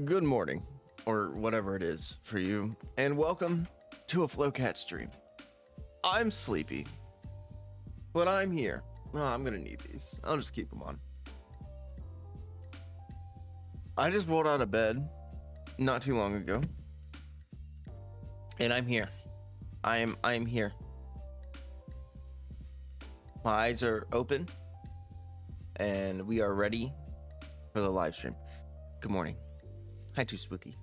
Good morning, or whatever it is for you, and welcome to a Flowcat stream. I'm sleepy, but I'm here. Oh, I'm gonna need these. I'll just keep them on. I just rolled out of bed not too long ago, and I'm here. I am here. My eyes are open, and we are ready for the live stream. Good morning. Hi, Too Spooky.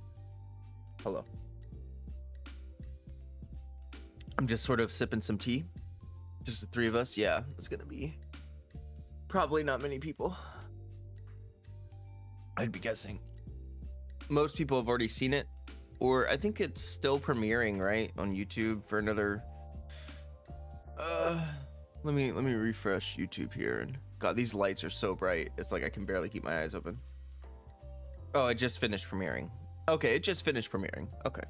Hello. I'm just sort of sipping some tea. Just the three of us. Yeah, it's gonna be probably not many people. I'd be guessing. Most people have already seen it, or I think it's still premiering, right, on YouTube for another. Let me refresh YouTube here. And God, these lights are so bright. It's like I can barely keep my eyes open. Oh, it just finished premiering. Okay, it just finished premiering. Okay.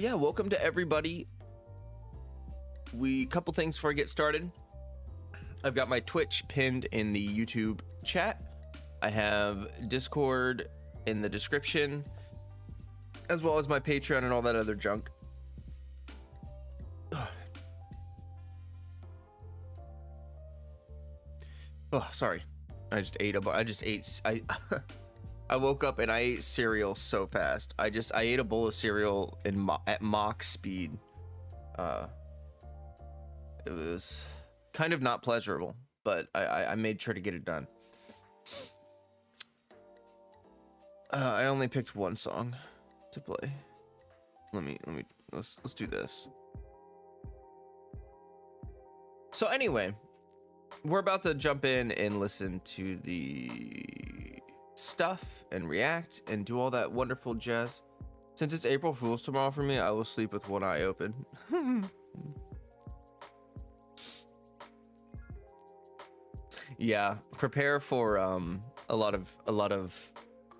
Yeah, welcome to everybody. Couple things before I get started. I've got my Twitch pinned in the YouTube chat. I have Discord in the description, as well as my Patreon and all that other junk. Oh, sorry. I woke up and I ate cereal so fast. I ate a bowl of cereal at Mach speed. It was kind of not pleasurable, but I made sure to get it done. I only picked one song to play. Let's do this. So anyway, we're about to jump in and listen to the stuff and react and do all that wonderful jazz. Since it's April Fool's tomorrow for me, I will sleep with one eye open. Yeah, prepare for a lot of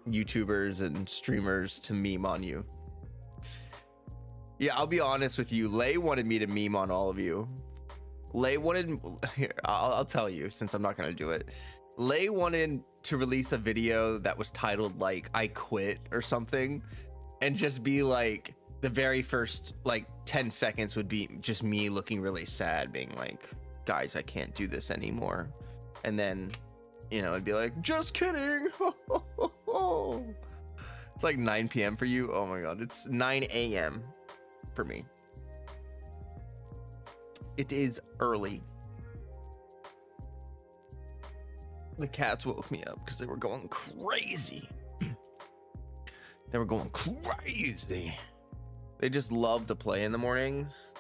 YouTubers and streamers to meme on you. Yeah, I'll be honest with you. Lay wanted me to meme on all of you. Lay wanted, here, I'll tell you, since I'm not gonna do it. Lay wanted to release a video that was titled like "I quit" or something, and just be like, the very first like 10 seconds would be just me looking really sad, being like, guys, I can't do this anymore. And then, you know, it'd be like, just kidding. It's like 9 p.m. for you. Oh my god, it's 9 a.m. for me. It is early. The cats woke me up because they were going crazy. They were going crazy. They just love to play in the mornings,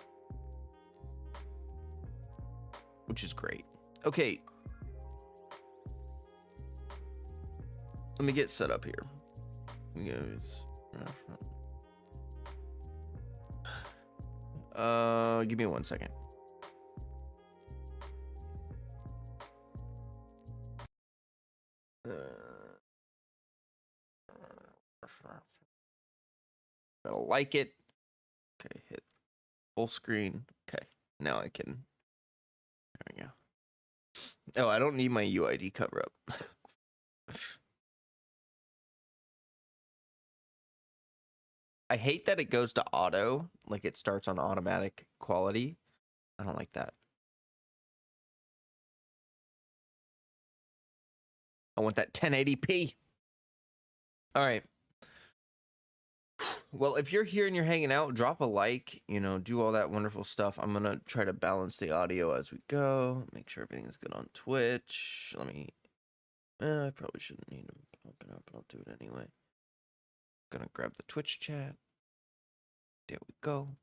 which is great. Okay. Let me get set up here. Give me 1 second. Gotta like it. Okay, hit full screen. Okay, now I can. There we go. Oh, I don't need my UID cover up. I hate that it goes to auto, like it starts on automatic quality. I don't like that. I want that 1080p. All right. Well, if you're here and you're hanging out, drop a like, you know, do all that wonderful stuff. I'm going to try to balance the audio as we go. Make sure everything's good on Twitch. Let me, I probably shouldn't need to open up, but I'll do it anyway. Gonna grab the Twitch chat. There we go.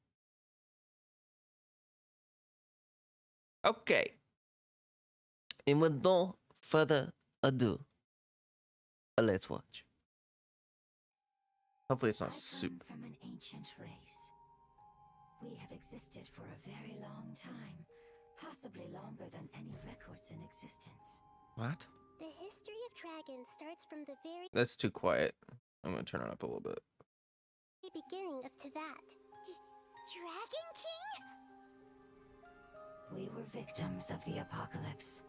Okay. And with no further ado, let's watch. Hopefully it's not soup. From an ancient race. We have existed for a very long time, possibly longer than any records in existence. What? The history of dragons starts from the very That's too quiet. I'm gonna turn it up a little bit. beginning of Teyvat. Dragon King? We were victims of the apocalypse.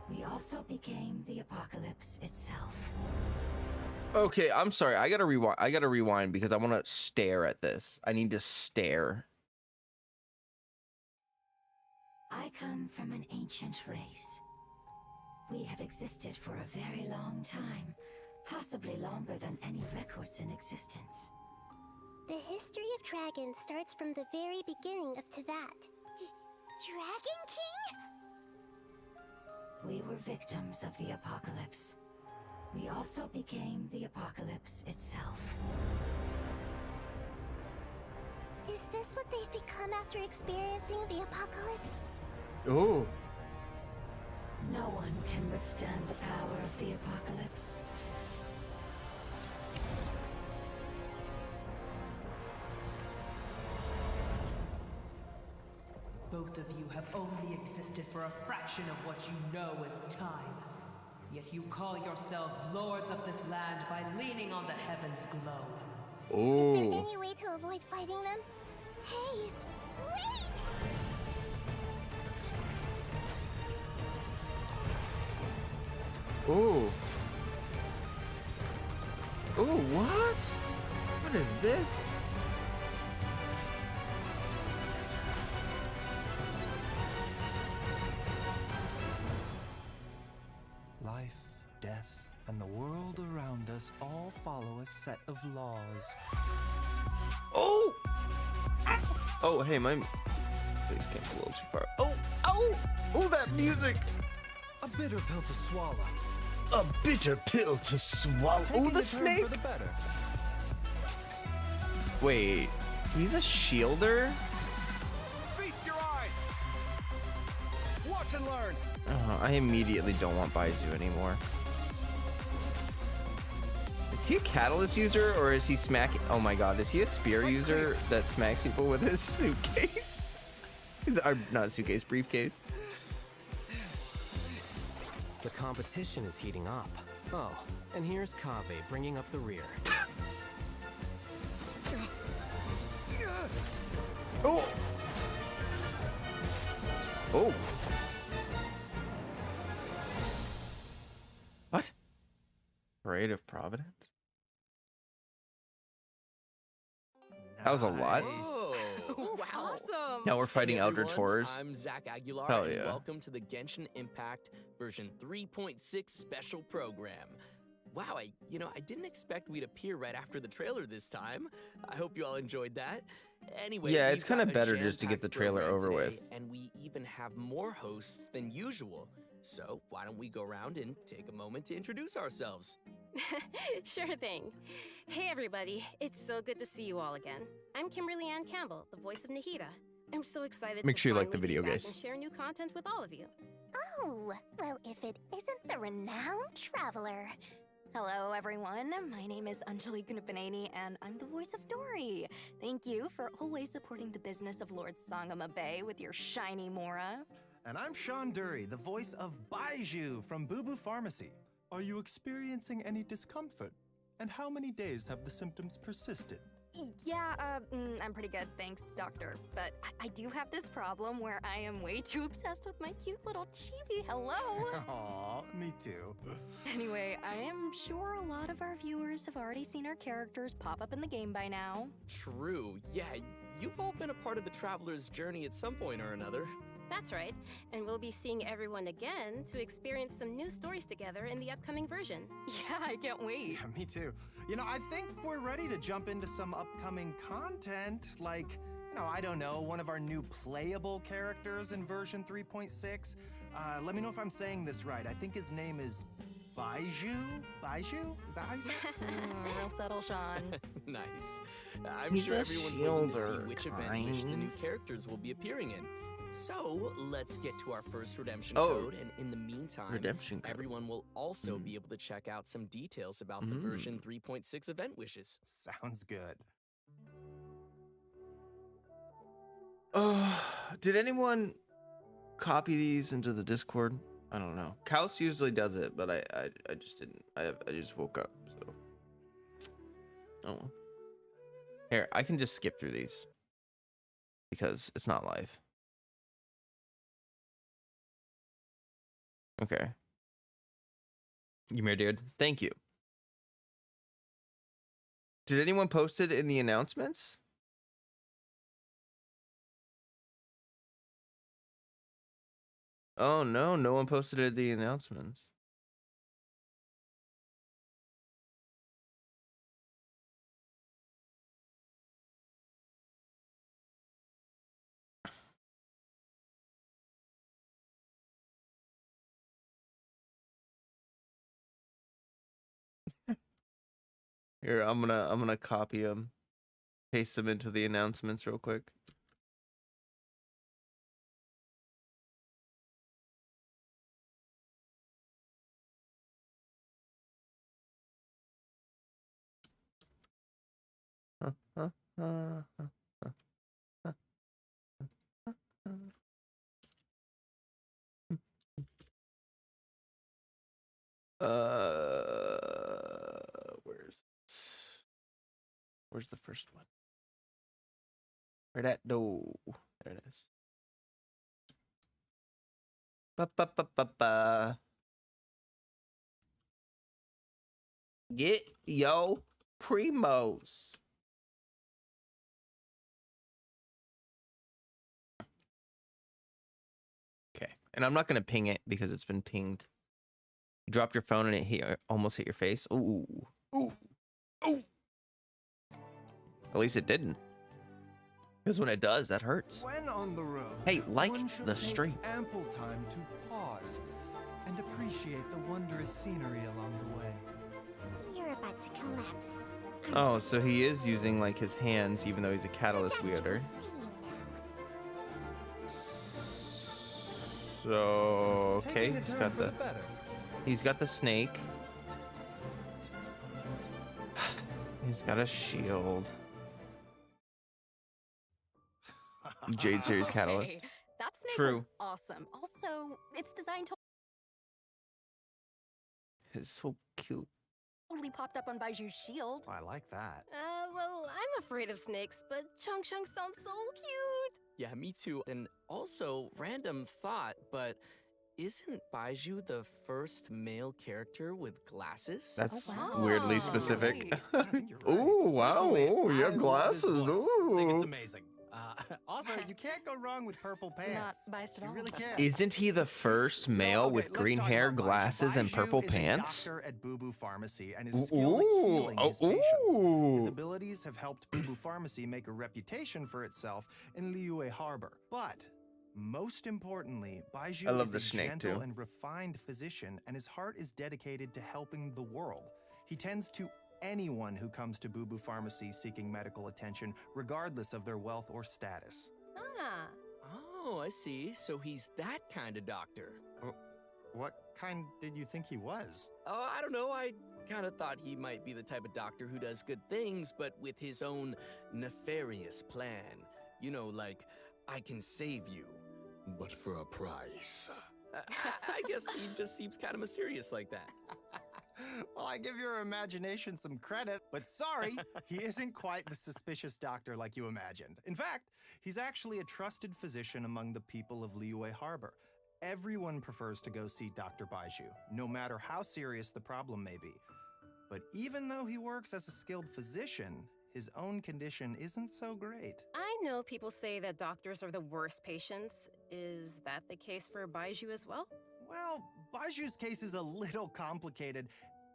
We also became the apocalypse itself. Okay, I'm sorry. I gotta rewind. I gotta rewind because I want to stare at this. I need to stare. I come from an ancient race. We have existed for a very long time, possibly longer than any records in existence. The history of dragons starts from the very beginning of Teyvat. Dragon King? We were victims of the apocalypse. We also became the apocalypse itself. Is this what they've become after experiencing the apocalypse? Oh. No one can withstand the power of the apocalypse. Both of you have only existed for a fraction of what you know as time. Yet you call yourselves lords of this land by leaning on the heavens' glow. Is there Oh. any way to avoid fighting them? Hey, wait! Oh. Oh, what? What is this? Life, death, and the world around us all follow a set of laws. Oh. Oh, hey, my face came a little too far. Oh, oh, oh, that music. A bitter pill to swallow. A bitter pill to swallow. Oh, Taking the turn snake. For the better. Wait, he's a shielder? Feast your eyes. Watch and learn. I immediately don't want Baizu anymore. Is he a catalyst user or is he smacking? Oh my god, is he a spear user that smacks people with his suitcase? Not suitcase, briefcase. The competition is heating up. Oh, and here's Kaveh bringing up the rear. Oh! Oh! What? Parade of Providence? That was a lot. Whoa. Awesome. Now we're fighting Hey Eldritch everyone, Horrors. I'm Zach Aguilar, Hell and yeah. welcome to the Genshin Impact version 3.6 special program. Wow, I didn't expect we'd appear right after the trailer this time. I hope you all enjoyed that. Anyway, Yeah, it's we've kinda got a better just to get the jam-packed trailer program over today, with. and we even have more hosts than usual. So why don't we go around and take a moment to introduce ourselves? Sure thing. Hey everybody, it's so good to see you all again. I'm Kimberly Ann Campbell, the voice of Nahida. I'm so excited Make to sure you like the finally be video, back guys. and share new content with all of you. Oh, well, if it isn't the renowned traveler. Hello, everyone. My name is Anjali Gunapaneni, and I'm the voice of Dory. Thank you for always supporting the business of Lord Sangama Bay with your shiny Mora. And I'm Sean Dury, the voice of Baiju from Boo Boo Pharmacy. Are you experiencing any discomfort? And how many days have the symptoms persisted? Yeah, I'm pretty good, thanks, doctor. But I do have this problem where I am way too obsessed with my cute little chibi. Hello! Aw, me too. Anyway, I am sure a lot of our viewers have already seen our characters pop up in the game by now. True, yeah, you've all been a part of the traveler's journey at some point or another. That's right, and we'll be seeing everyone again to experience some new stories together in the upcoming version. Yeah, I can't wait. Yeah, me too. I think we're ready to jump into some upcoming content, like, I don't know, one of our new playable characters in version 3.6. Let me know if I'm saying this right. I think his name is Baiju? Baiju? Is that how you say it? Real subtle, Sean. Nice. I'm He's sure a everyone's waiting to see shielder, which event which the new kinds. characters will be appearing in. So let's get to our first redemption Oh. code, and in the meantime, Redemption code. everyone will also be able to check out some details about the version 3.6 event wishes. Sounds good. Did anyone copy these into the Discord? I don't know. Kaus usually does it, but I just didn't. I just woke up, so. Oh. well. Here, I can just skip through these because it's not live. Okay. Ymir, dude. Thank you. Did anyone post it in the announcements? Oh no, no one posted it in the announcements. Here, I'm gonna copy them, paste them into the announcements real quick. Where's the first one? Where that? No, there it is. Ba ba ba ba ba. Get yo primos. Okay, and I'm not gonna ping it because it's been pinged. You dropped your phone and it almost hit your face. Ooh, ooh, ooh. At least it didn't. Because when it does, that hurts. When on the road, Hey, like one should the take stream. ample time to pause and appreciate the wondrous scenery along the way. You're about to collapse. Oh, so he is using like his hands, even though he's a catalyst wielder. So okay, Taking a turn for the better. he's got the snake. He's got a shield. Jade Series catalyst. Okay, that snake True. was awesome. Also, it's designed to It's so cute. totally popped up on Baiju's shield. I like that. Well, I'm afraid of snakes, but Chung Chung sounds so cute. Yeah, me too. And also, random thought, but isn't Baiju the first male character with glasses? That's wow. weirdly specific. I think you're right. Ooh, wow. Personally, Ooh, you I have love his glasses. voice. I think it's Ooh. amazing. Also, you can't go wrong with purple Not pants. biased at You all. really can't. Isn't he the first male Okay, with let's green talk hair, about Baiju. glasses, and Baiju purple is pants? a doctor at Boo Boo Pharmacy and is skilled at healing his patients. His abilities have helped Boo Boo Pharmacy make a reputation for itself in Liyue Harbor. But most importantly, Baiju I love is the a snake, gentle too. and refined physician, and his heart is dedicated to helping the world. He tends to anyone who comes to Boo Boo Pharmacy seeking medical attention, regardless of their wealth or status. Ah, Oh, I see. So he's that kind of doctor. What kind did you think he was? Oh, I don't know. I kind of thought he might be the type of doctor who does good things, but with his own nefarious plan. You know, like, I can save you. But for a price. I guess he just seems kind of mysterious like that. Well, I give your imagination some credit, but sorry, he isn't quite the suspicious doctor like you imagined. In fact, he's actually a trusted physician among the people of Liyue Harbor. Everyone prefers to go see Dr. Baiju, no matter how serious the problem may be. But even though he works as a skilled physician, his own condition isn't so great. I know people say that doctors are the worst patients. Is that the case for Baiju as well? Well, Baiju's case is a little complicated,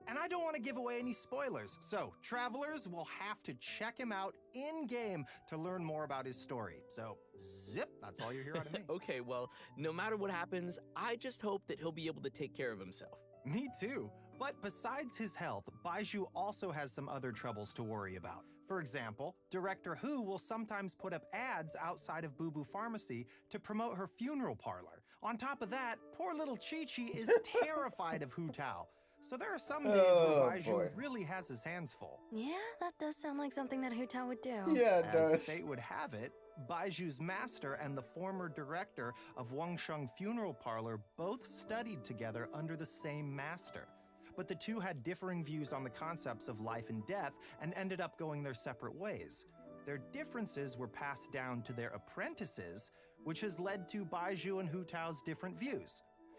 and I don't want to give away any spoilers. So, travelers will have to check him out in-game to learn more about his story. So, zip, that's all you hear out of me. Okay, well, no matter what happens, I just hope that he'll be able to take care of himself. Me too. But besides his health, Baiju also has some other troubles to worry about. For example, Director Hu will sometimes put up ads outside of Boo Boo Pharmacy to promote her funeral parlor. On top of that, poor little Chi-Chi is terrified of Hu Tao. So there are some days where Baiju really has his hands full. Yeah, that does sound like something that Hutao would do. Yeah, it As does. fate would have it, Baiju's master and the former director of Wangsheng Funeral Parlor both studied together under the same master. But the two had differing views on the concepts of life and death and ended up going their separate ways. Their differences were passed down to their apprentices, which has led to Baiju and Hu Tao's different views.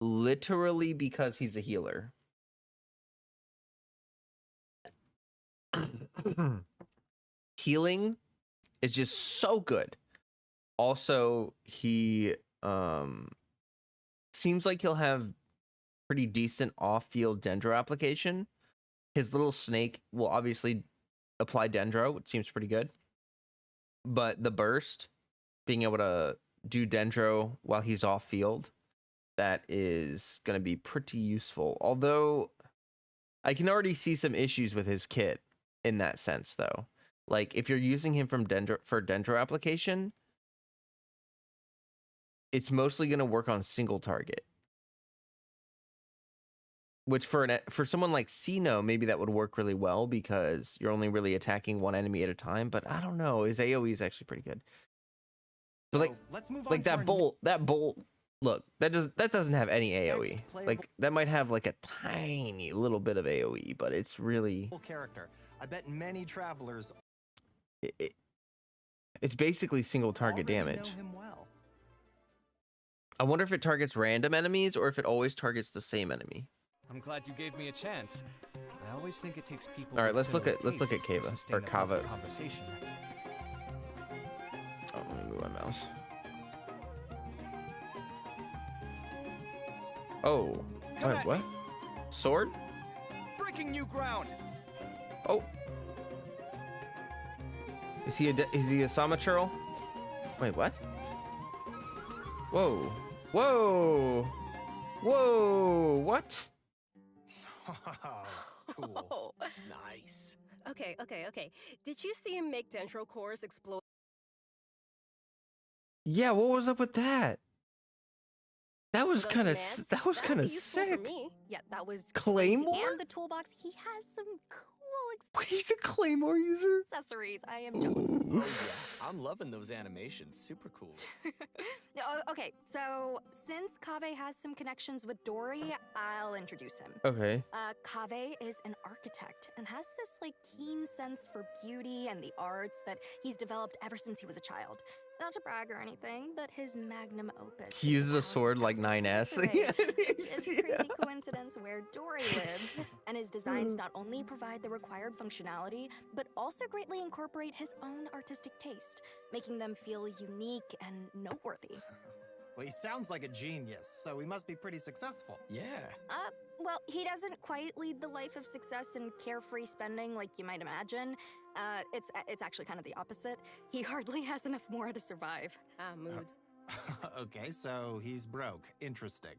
literally because he's a healer. Healing is just so good. Also, he seems like he'll have pretty decent off-field dendro application. His little snake will obviously apply dendro, which seems pretty good. But the burst, being able to do dendro while he's off-field, that is going to be pretty useful. Although I can already see some issues with his kit in that sense, though. Like, if you're using him for dendro application, it's mostly going to work on single target. Which for someone like Sino, maybe that would work really well because you're only really attacking one enemy at a time. But I don't know. His AoE is actually pretty good. But like, let's move on like to that bolt. Look, that doesn't have any AoE. playable- Like that might have like a tiny little bit of AoE, but it's really character. I bet many travelers it's basically single target already damage. know him well. I wonder if it targets random enemies or if it always targets the same enemy. I'm glad you gave me a chance. I always think it takes people. All right, with let's look at similar tastes to Kava sustain or a pleasant Kava. conversation. Oh, let me move my mouse. Oh, Come wait, at what? me. Sword? Breaking new ground. Oh, is he a Sama churl? Wait, what? Whoa, whoa, whoa! What? Cool. Nice. Okay. Did you see him make dendro cores explode? Yeah, what was up with that? That was Those kind of commands? that That'd be of useful for sick. me. Yeah, that was Claymore? crazy. And the toolbox, he has some cool He's a Claymore user. accessories. I am jealous. Oh yeah, I'm loving those animations. Super cool. Okay, so since Kaveh has some connections with Dory, I'll introduce him. Okay. Kaveh is an architect and has this like keen sense for beauty and the arts that he's developed ever since he was a child. Not to brag or anything, but his magnum opus. He uses a sword like 9S. It's a crazy coincidence where Dory lives, and his designs not only provide the required functionality, but also greatly incorporate his own artistic taste, making them feel unique and noteworthy. Well, he sounds like a genius, so he must be pretty successful. Yeah. Well, he doesn't quite lead the life of success and carefree spending like you might imagine. It's actually kind of the opposite. He hardly has enough more to survive. Mood. Okay, so he's broke. Interesting.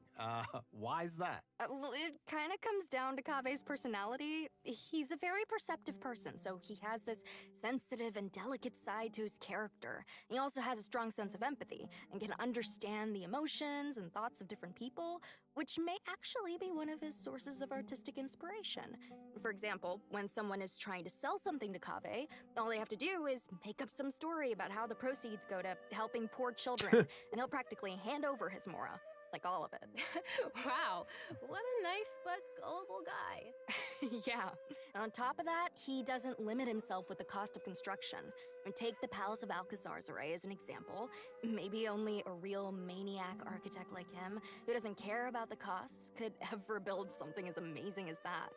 Why's that? Well, it kind of comes down to Kaveh's personality. He's a very perceptive person, so he has this sensitive and delicate side to his character. He also has a strong sense of empathy and can understand the emotions and thoughts of different people, which may actually be one of his sources of artistic inspiration. For example, when someone is trying to sell something to Kaveh, all they have to do is make up some story about how the proceeds go to helping poor children, and he'll practically hand over his Mora. Like all of it. Wow, what a nice but gullible guy. Yeah. And on top of that, he doesn't limit himself with the cost of construction. And take the Palace of Alcazar's as an example. Maybe only a real maniac architect like him, who doesn't care about the costs, could ever build something as amazing as that.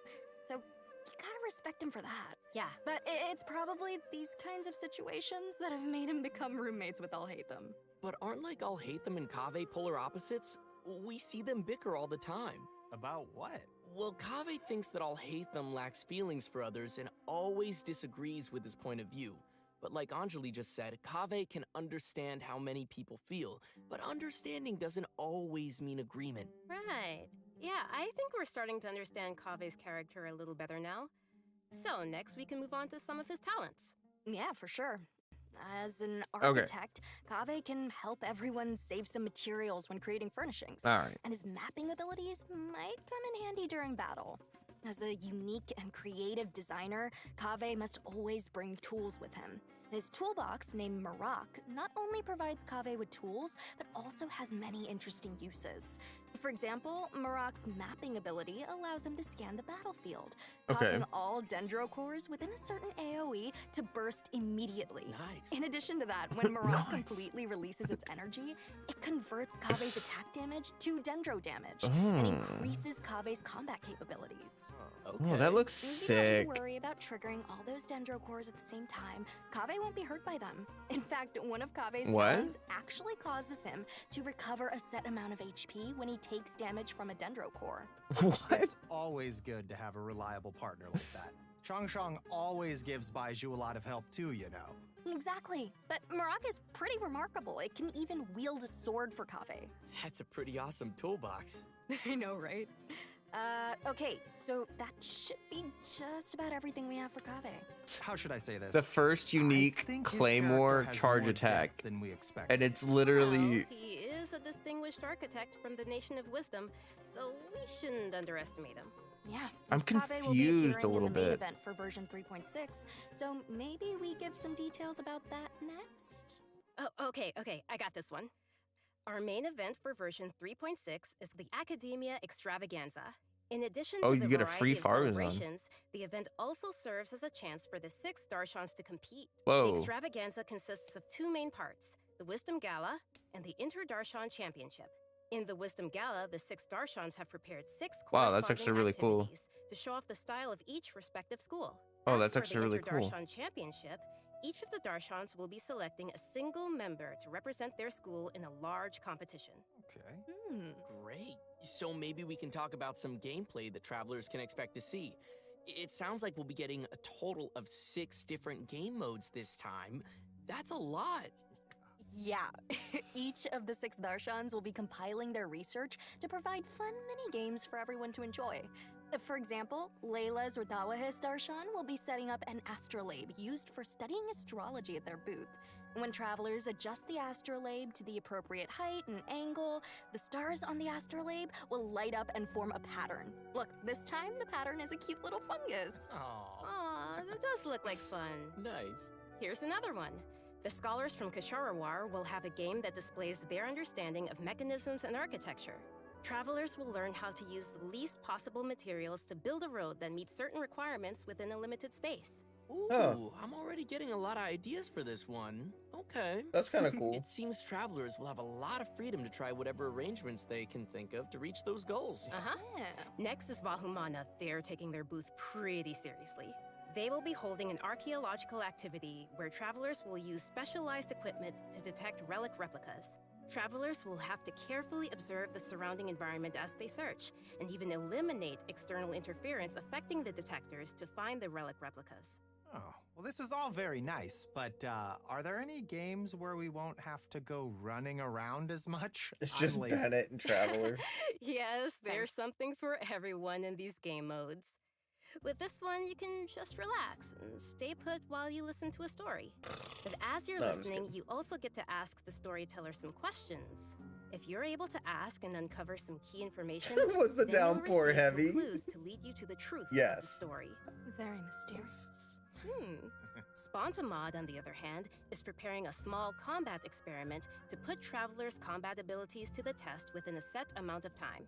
So you gotta respect him for that. Yeah. But it's probably these kinds of situations that have made him become roommates with Alhaitham. But aren't like Alhaitham and Kaveh polar opposites? We see them bicker all the time. About what? Well, Kaveh thinks that Alhaitham lacks feelings for others and always disagrees with his point of view. But like Anjali just said, Kaveh can understand how many people feel, but understanding doesn't always mean agreement. Right. Yeah, I think we're starting to understand Kaveh's character a little better now. So next we can move on to some of his talents. Yeah, for sure. As an architect, Kaveh can help everyone save some materials when creating furnishings. All right. And his mapping abilities might come in handy during battle. As a unique and creative designer, Kaveh must always bring tools with him. His toolbox, named Marak, not only provides Kaveh with tools, but also has many interesting uses. For example, Marak's mapping ability allows him to scan the battlefield, causing all dendro cores within a certain AoE to burst immediately. Nice. In addition to that, when Marak completely releases its energy, it converts Kaveh's attack damage to dendro damage and increases Kaveh's combat capabilities. Oh, that looks You don't sick. have to worry about triggering all those dendro cores at the same time. Kaveh won't be hurt by them. In fact, one of Kaveh's talents actually causes him to recover a set amount of HP when he takes damage from a dendro core. It's always good to have a reliable partner like that. Changshang always gives Baizhu a lot of help too, you know. Exactly. But Marak is pretty remarkable. It can even wield a sword for Kaveh. That's a pretty awesome toolbox. I know, right? Okay, so that should be just about everything we have for Kaveh. How should I say this? The first unique Claymore charge attack. Than we expected. And it's literally... Well, he is a distinguished architect from the Nation of Wisdom, so we shouldn't underestimate him. Yeah. I'm Kaveh will be confused a appearing little in the main bit. event for version 3.6, so maybe we give some details about that next? Oh, okay, I got this one. Our main event for version 3.6 is the Academia Extravaganza. In addition to Oh, the you get a variety free of Farzan. celebrations, the event also serves as a chance for the 6 Darshans to compete. Whoa. The Extravaganza consists of 2 main parts, the Wisdom Gala and the Inter-Darshan Championship. In the Wisdom Gala, the 6 Darshans have prepared 6 Wow, that's corresponding actually really cool. activities to show off the style of each respective school. Oh, As that's for actually the really cool. Inter-Darshan Championship, each of the Darshans will be selecting a single member to represent their school in a large competition. Okay. Great. So maybe we can talk about some gameplay that travelers can expect to see. It sounds like we'll be getting a total of 6 different game modes this time. That's a lot. Yeah. Each of the 6 Darshans will be compiling their research to provide fun mini-games for everyone to enjoy. For example, Layla's or Dawahis Darshan will be setting up an astrolabe used for studying astrology at their booth. When travelers adjust the astrolabe to the appropriate height and angle, the stars on the astrolabe will light up and form a pattern. Look, this time the pattern is a cute little fungus. Aw, that does look like fun. Nice. Here's another one. The scholars from Kasharawar will have a game that displays their understanding of mechanisms and architecture. Travelers will learn how to use the least possible materials to build a road that meets certain requirements within a limited space. Ooh, Oh. I'm already getting a lot of ideas for this one. Okay. That's kind of cool. It seems travelers will have a lot of freedom to try whatever arrangements they can think of to reach those goals. Uh-huh. Yeah. Next is Vahumana. They're taking their booth pretty seriously. They will be holding an archaeological activity where travelers will use specialized equipment to detect relic replicas. Travelers will have to carefully observe the surrounding environment as they search, and even eliminate external interference affecting the detectors to find the relic replicas. Oh, well, this is all very nice, but are there any games where we won't have to go running around as much? It's I'm just lazy. Bennett and Traveler. Yes, there's something for everyone in these game modes. With this one, you can just relax and stay put while you listen to a story. But as you're No, I'm just listening, kidding. you also get to ask the storyteller some questions. If you're able to ask and uncover some key information, Was the then you'll downpour receive heavy? some clues to lead you to the truth of the Yes. story. Very mysterious. Spontamod, on the other hand, is preparing a small combat experiment to put travelers' combat abilities to the test within a set amount of time.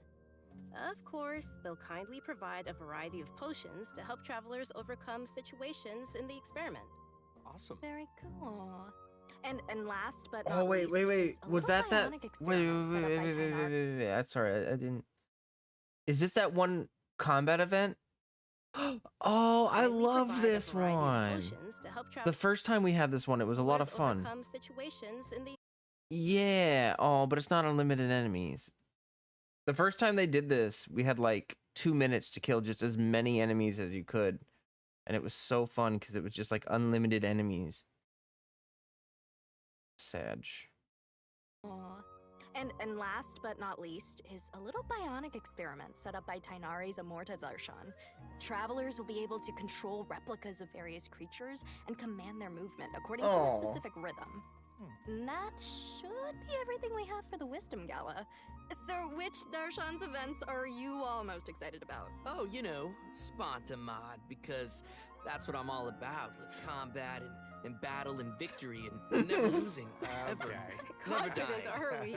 Of course, they'll kindly provide a variety of potions to help travelers overcome situations in the experiment. Awesome. Very cool. And last but Oh not wait, least, wait. is a Was little that that? bionic Wait, experiment set up by Tainar. That's alright. I didn't. Is this that one combat event? Oh, I Kindly love provide a this variety of one. potions to help The first time we had this one, it was a lot of travelers fun. overcome situations in the Yeah. Oh, but it's not unlimited enemies. The first time they did this, we had like 2 minutes to kill just as many enemies as you could. And it was so fun because it was just like unlimited enemies. Sag. Aw. And last but not least is a little bionic experiment set up by Tainari's Amorta Darshan. Travelers will be able to control replicas of various creatures and command their movement according to Aw. a specific rhythm. And that should be everything we have for the Wisdom Gala. So which Darshan's events are you all most excited about? Oh, you know, Spontamod, because that's what I'm all about. Combat and battle and victory and never losing. Ever. Never Confident, die. are we?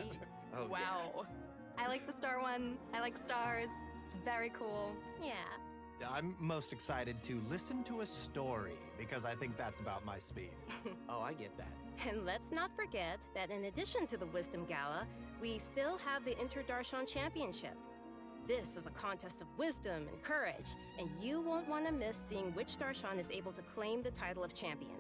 Oh, Wow. I like the star one. I like stars. It's very cool. Yeah. I'm most excited to listen to a story because I think that's about my speed. Oh, I get that. And let's not forget that in addition to the Wisdom Gala, we still have the Inter-Darshan Championship. This is a contest of wisdom and courage, and you won't want to miss seeing which Darshan is able to claim the title of champion.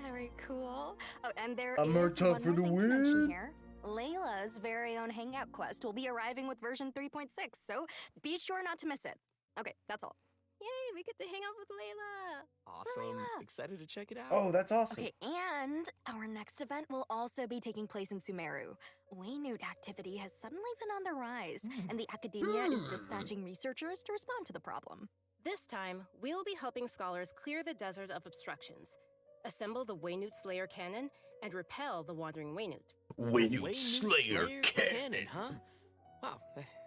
Very cool. Oh, and there I'm is more one tough for more the thing to mention win. here. Layla's very own Hangout quest will be arriving with version 3.6, so be sure not to miss it. Okay, that's all. Yay, we get to hang out with Layla. Awesome. Layla. Excited to check it out. Oh, that's awesome. Okay, and our next event will also be taking place in Sumeru. Waynute activity has suddenly been on the rise, and the academia is dispatching researchers to respond to the problem. This time, we'll be helping scholars clear the desert of obstructions, assemble the Waynute Slayer cannon, and repel the wandering Waynute. Waynute Slayer Cannon, huh? Wow,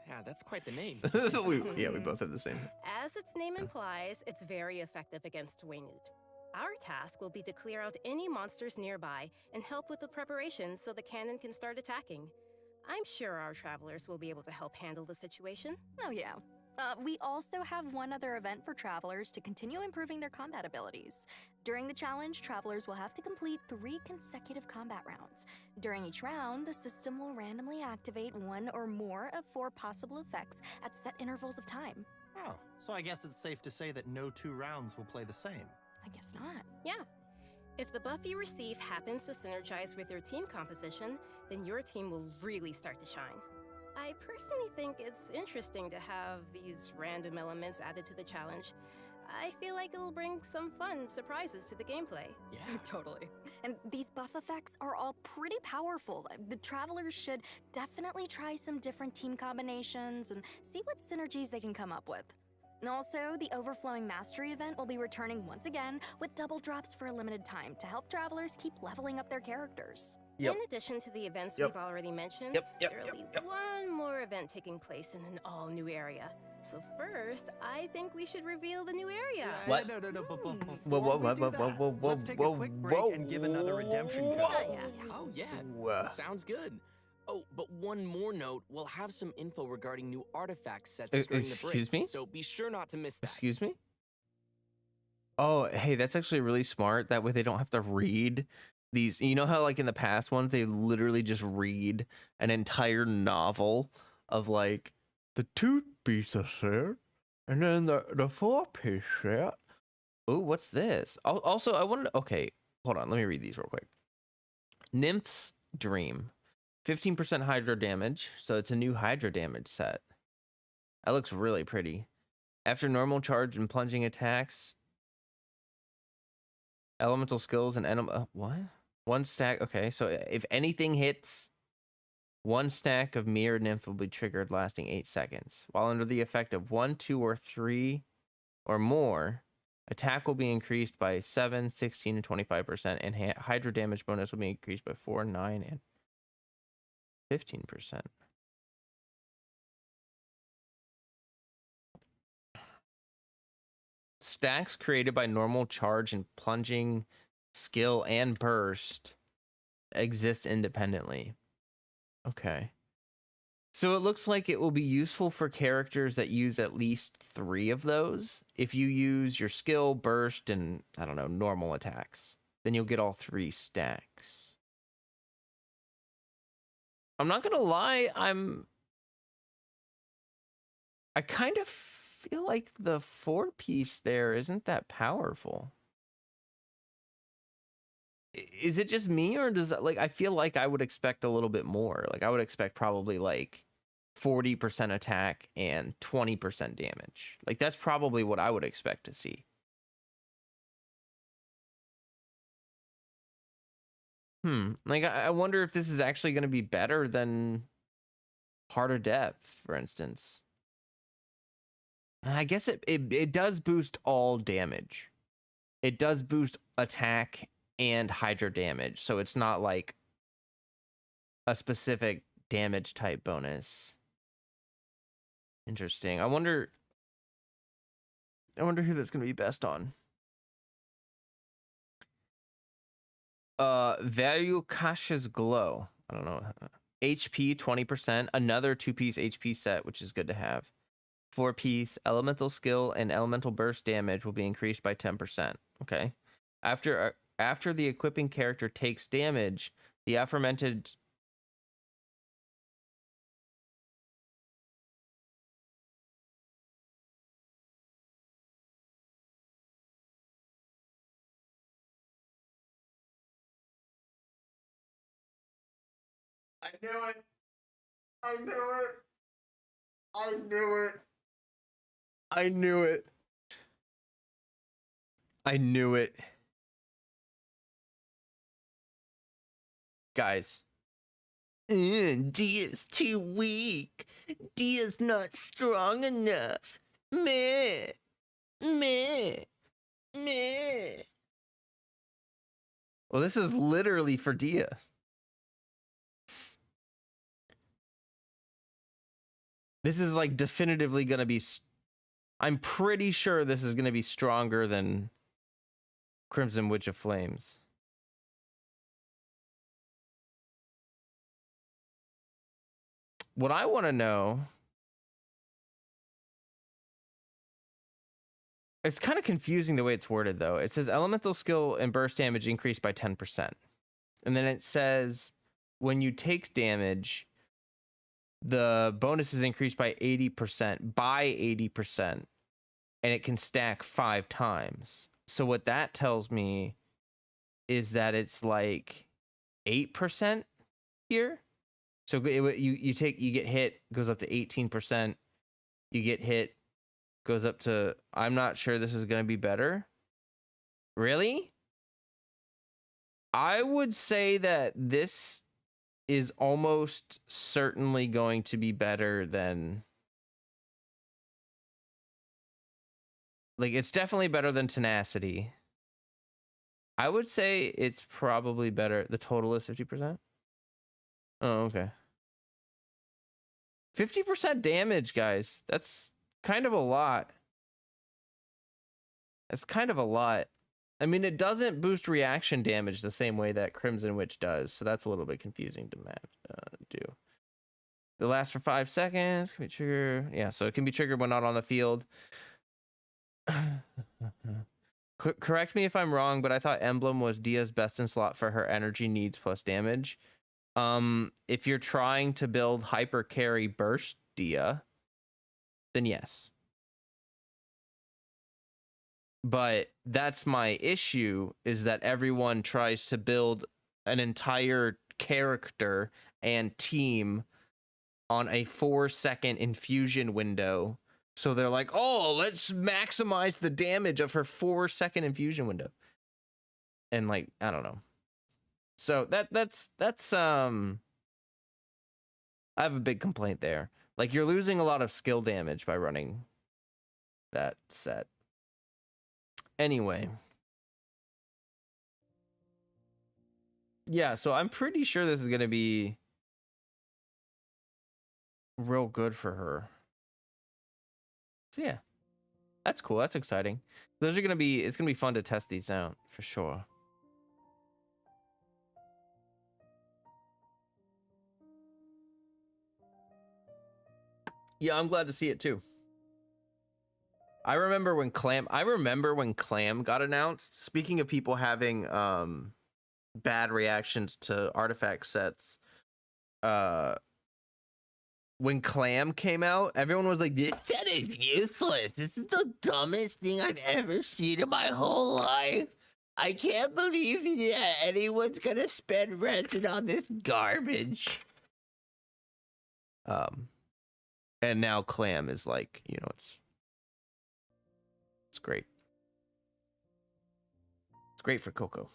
yeah, that's quite the name. we both have the same. As its name implies, it's very effective against Waynute. Our task will be to clear out any monsters nearby and help with the preparations so the cannon can start attacking. I'm sure our travelers will be able to help handle the situation. Oh, yeah. We also have one other event for travelers to continue improving their combat abilities. During the challenge, travelers will have to complete 3 consecutive combat rounds. During each round, the system will randomly activate 1 or more of 4 possible effects at set intervals of time. Oh, so I guess it's safe to say that no 2 rounds will play the same. I guess not. Yeah. If the buff you receive happens to synergize with your team composition, then your team will really start to shine. I personally think it's interesting to have these random elements added to the challenge. I feel like it'll bring some fun surprises to the gameplay. Yeah. Totally. And these buff effects are all pretty powerful. The travelers should definitely try some different team combinations and see what synergies they can come up with. And also, the Overflowing Mastery event will be returning once again with double drops for a limited time to help travelers keep leveling up their characters. Yep. In addition to the events Yep. we've already mentioned, there'll be one more event taking place in an all-new area. So first, I think we should reveal the new area. What? No. Whoa. Let's take a quick break and give another redemption code. Yeah. Oh, yeah. Whoa. Sounds good. Oh, but one more note, we'll have some info regarding new artifact sets during the break. Excuse me? So be sure not to miss that. Excuse me? Oh, hey, that's actually really smart. That way they don't have to read these. You know how, like, in the past ones, they literally just read an entire novel of, like, the 2-piece set, and then the 4-piece set. Oh, what's this? Also, I wanted to, okay, hold on. Let me read these real quick. Nymph's Dream. 15% Hydra damage, so it's a new Hydra damage set. That looks really pretty. After normal charge and plunging attacks, elemental skills and what? 1 stack. Okay, so if anything hits, 1 stack of Mirror Nymph will be triggered, lasting 8 seconds. While under the effect of 1, 2, or 3 or more, attack will be increased by 7, 16, and 25%, and Hydra damage bonus will be increased by 4, 9, and 15%. Stacks created by normal charge and plunging skill and burst exist independently. Okay. So it looks like it will be useful for characters that use at least 3 of those. If you use your skill, burst, and, I don't know, normal attacks, then you'll get all 3 stacks. I'm not gonna lie, I kind of feel like the 4-piece there isn't that powerful. Is it just me, or does that, like, I feel like I would expect a little bit more. Like, I would expect probably like 40% attack and 20% damage. Like, that's probably what I would expect to see. Like, I wonder if this is actually going to be better than Heart of Depth, for instance. I guess it does boost all damage. It does boost attack and Hydra damage, so it's not like a specific damage type bonus. Interesting. I wonder who that's going to be best on. Value Cache's Glow. I don't know. HP 20%. Another 2-piece HP set, which is good to have. 4-piece elemental skill and elemental burst damage will be increased by 10%. Okay. After the equipping character takes damage, the aforementioned I knew it. I knew it. I knew it. I knew it. I knew it. Guys. D is too weak. D is not strong enough. Meh. Meh. Meh. Well, this is literally for Dia. This is like definitively going to be... I'm pretty sure this is going to be stronger than Crimson Witch of Flames. What I want to know... It's kind of confusing the way it's worded, though. It says elemental skill and burst damage increased by 10%. And then it says when you take damage, the bonus is increased by 80%, and it can stack 5 times. So what that tells me is that it's like 8% here. So you get hit, goes up to 18%. You get hit, goes up to... I'm not sure this is going to be better. Really? I would say that this is almost certainly going to be better than... Like, it's definitely better than Tenacity. I would say it's probably better. The total is 50%? Oh, okay. 50% damage, guys. That's kind of a lot. That's kind of a lot. I mean, it doesn't boost reaction damage the same way that Crimson Witch does, so that's a little bit confusing to do. It lasts for 5 seconds. Can be triggered. Yeah, so it can be triggered when not on the field. Correct me if I'm wrong, but I thought Emblem was Dia's best in slot for her energy needs plus damage. If you're trying to build hyper carry burst Dia, then yes. But that's my issue, is that everyone tries to build an entire character and team on a 4-second infusion window. So they're like, oh, let's maximize the damage of her 4-second infusion window. And like, I don't know. So that's I have a big complaint there. Like, you're losing a lot of skill damage by running that set. Anyway. Yeah, so I'm pretty sure this is going to be real good for her. So yeah. That's cool. That's exciting. Those are going to be, it's going to be fun to test these out for sure. Yeah, I'm glad to see it too. I remember when Clam got announced. Speaking of people having bad reactions to artifact sets, when Clam came out, everyone was like, "This set is useless. This is the dumbest thing I've ever seen in my whole life. I can't believe that anyone's gonna spend resin on this garbage." And now Clam is like, you know, it's great. It's great for Coco.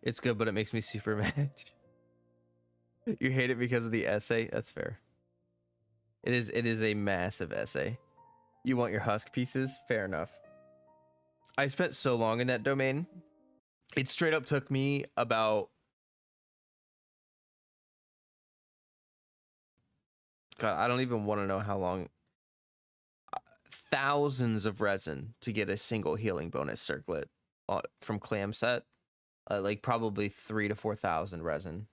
It's good, but it makes me super mad. You hate it because of the essay? That's fair. It is a massive essay. You want your husk pieces? Fair enough. I spent so long in that domain. It straight up took me about God, I don't even want to know how long. Thousands of resin to get a single healing bonus circlet from clam set. Like probably 3,000 to 4,000 resin.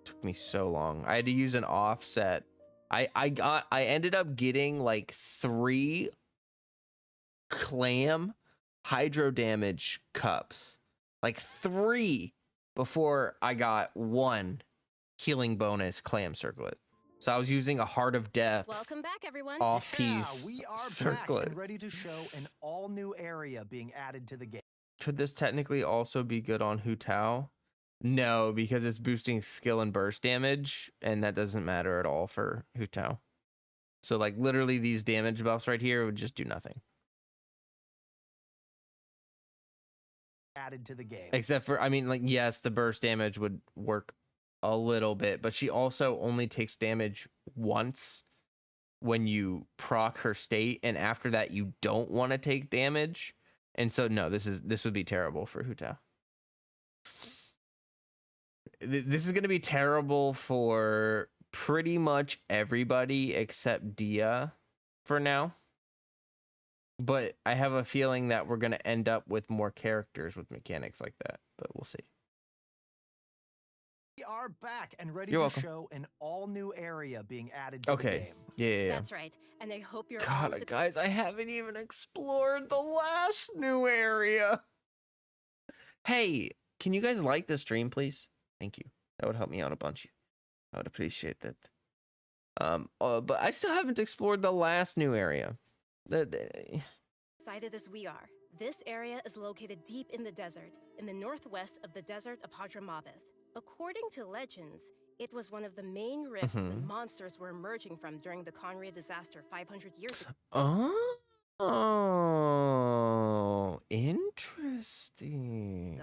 Took me so long. I had to use an offset. I ended up getting like 3 clam hydro damage cups. Like 3 before I got 1 healing bonus clam circlet. So I was using a Heart of Death. Welcome back, everyone. Yeah, Off-piece we are circlet. back and ready to show an all-new area being added to the game. Could this technically also be good on Hu Tao? No, because it's boosting skill and burst damage, and that doesn't matter at all for Hu Tao. So like literally these damage buffs right here would just do nothing. Added to the game. Except for, I mean, like, yes, the burst damage would work a little bit, but she also only takes damage once when you proc her state, and after that you don't want to take damage. And so no, this would be terrible for Hu Tao. This is going to be terrible for pretty much everybody except Dia for now. But I have a feeling that we're going to end up with more characters with mechanics like that, but we'll see. We are back and ready You're to welcome. show an all-new area being added to the game. Yeah. That's right. And I hope you're God, all guys, I haven't even explored the last new area. Hey, can you guys like the stream, please? Thank you. That would help me out a bunch. I would appreciate that. But I still haven't explored the last new area. excited as we are. This area is located deep in the desert, in the northwest of the desert of Hadramaveth. According to legends, it was one of the main rifts that monsters were emerging from during the Conria disaster 500 years ago. Oh, interesting.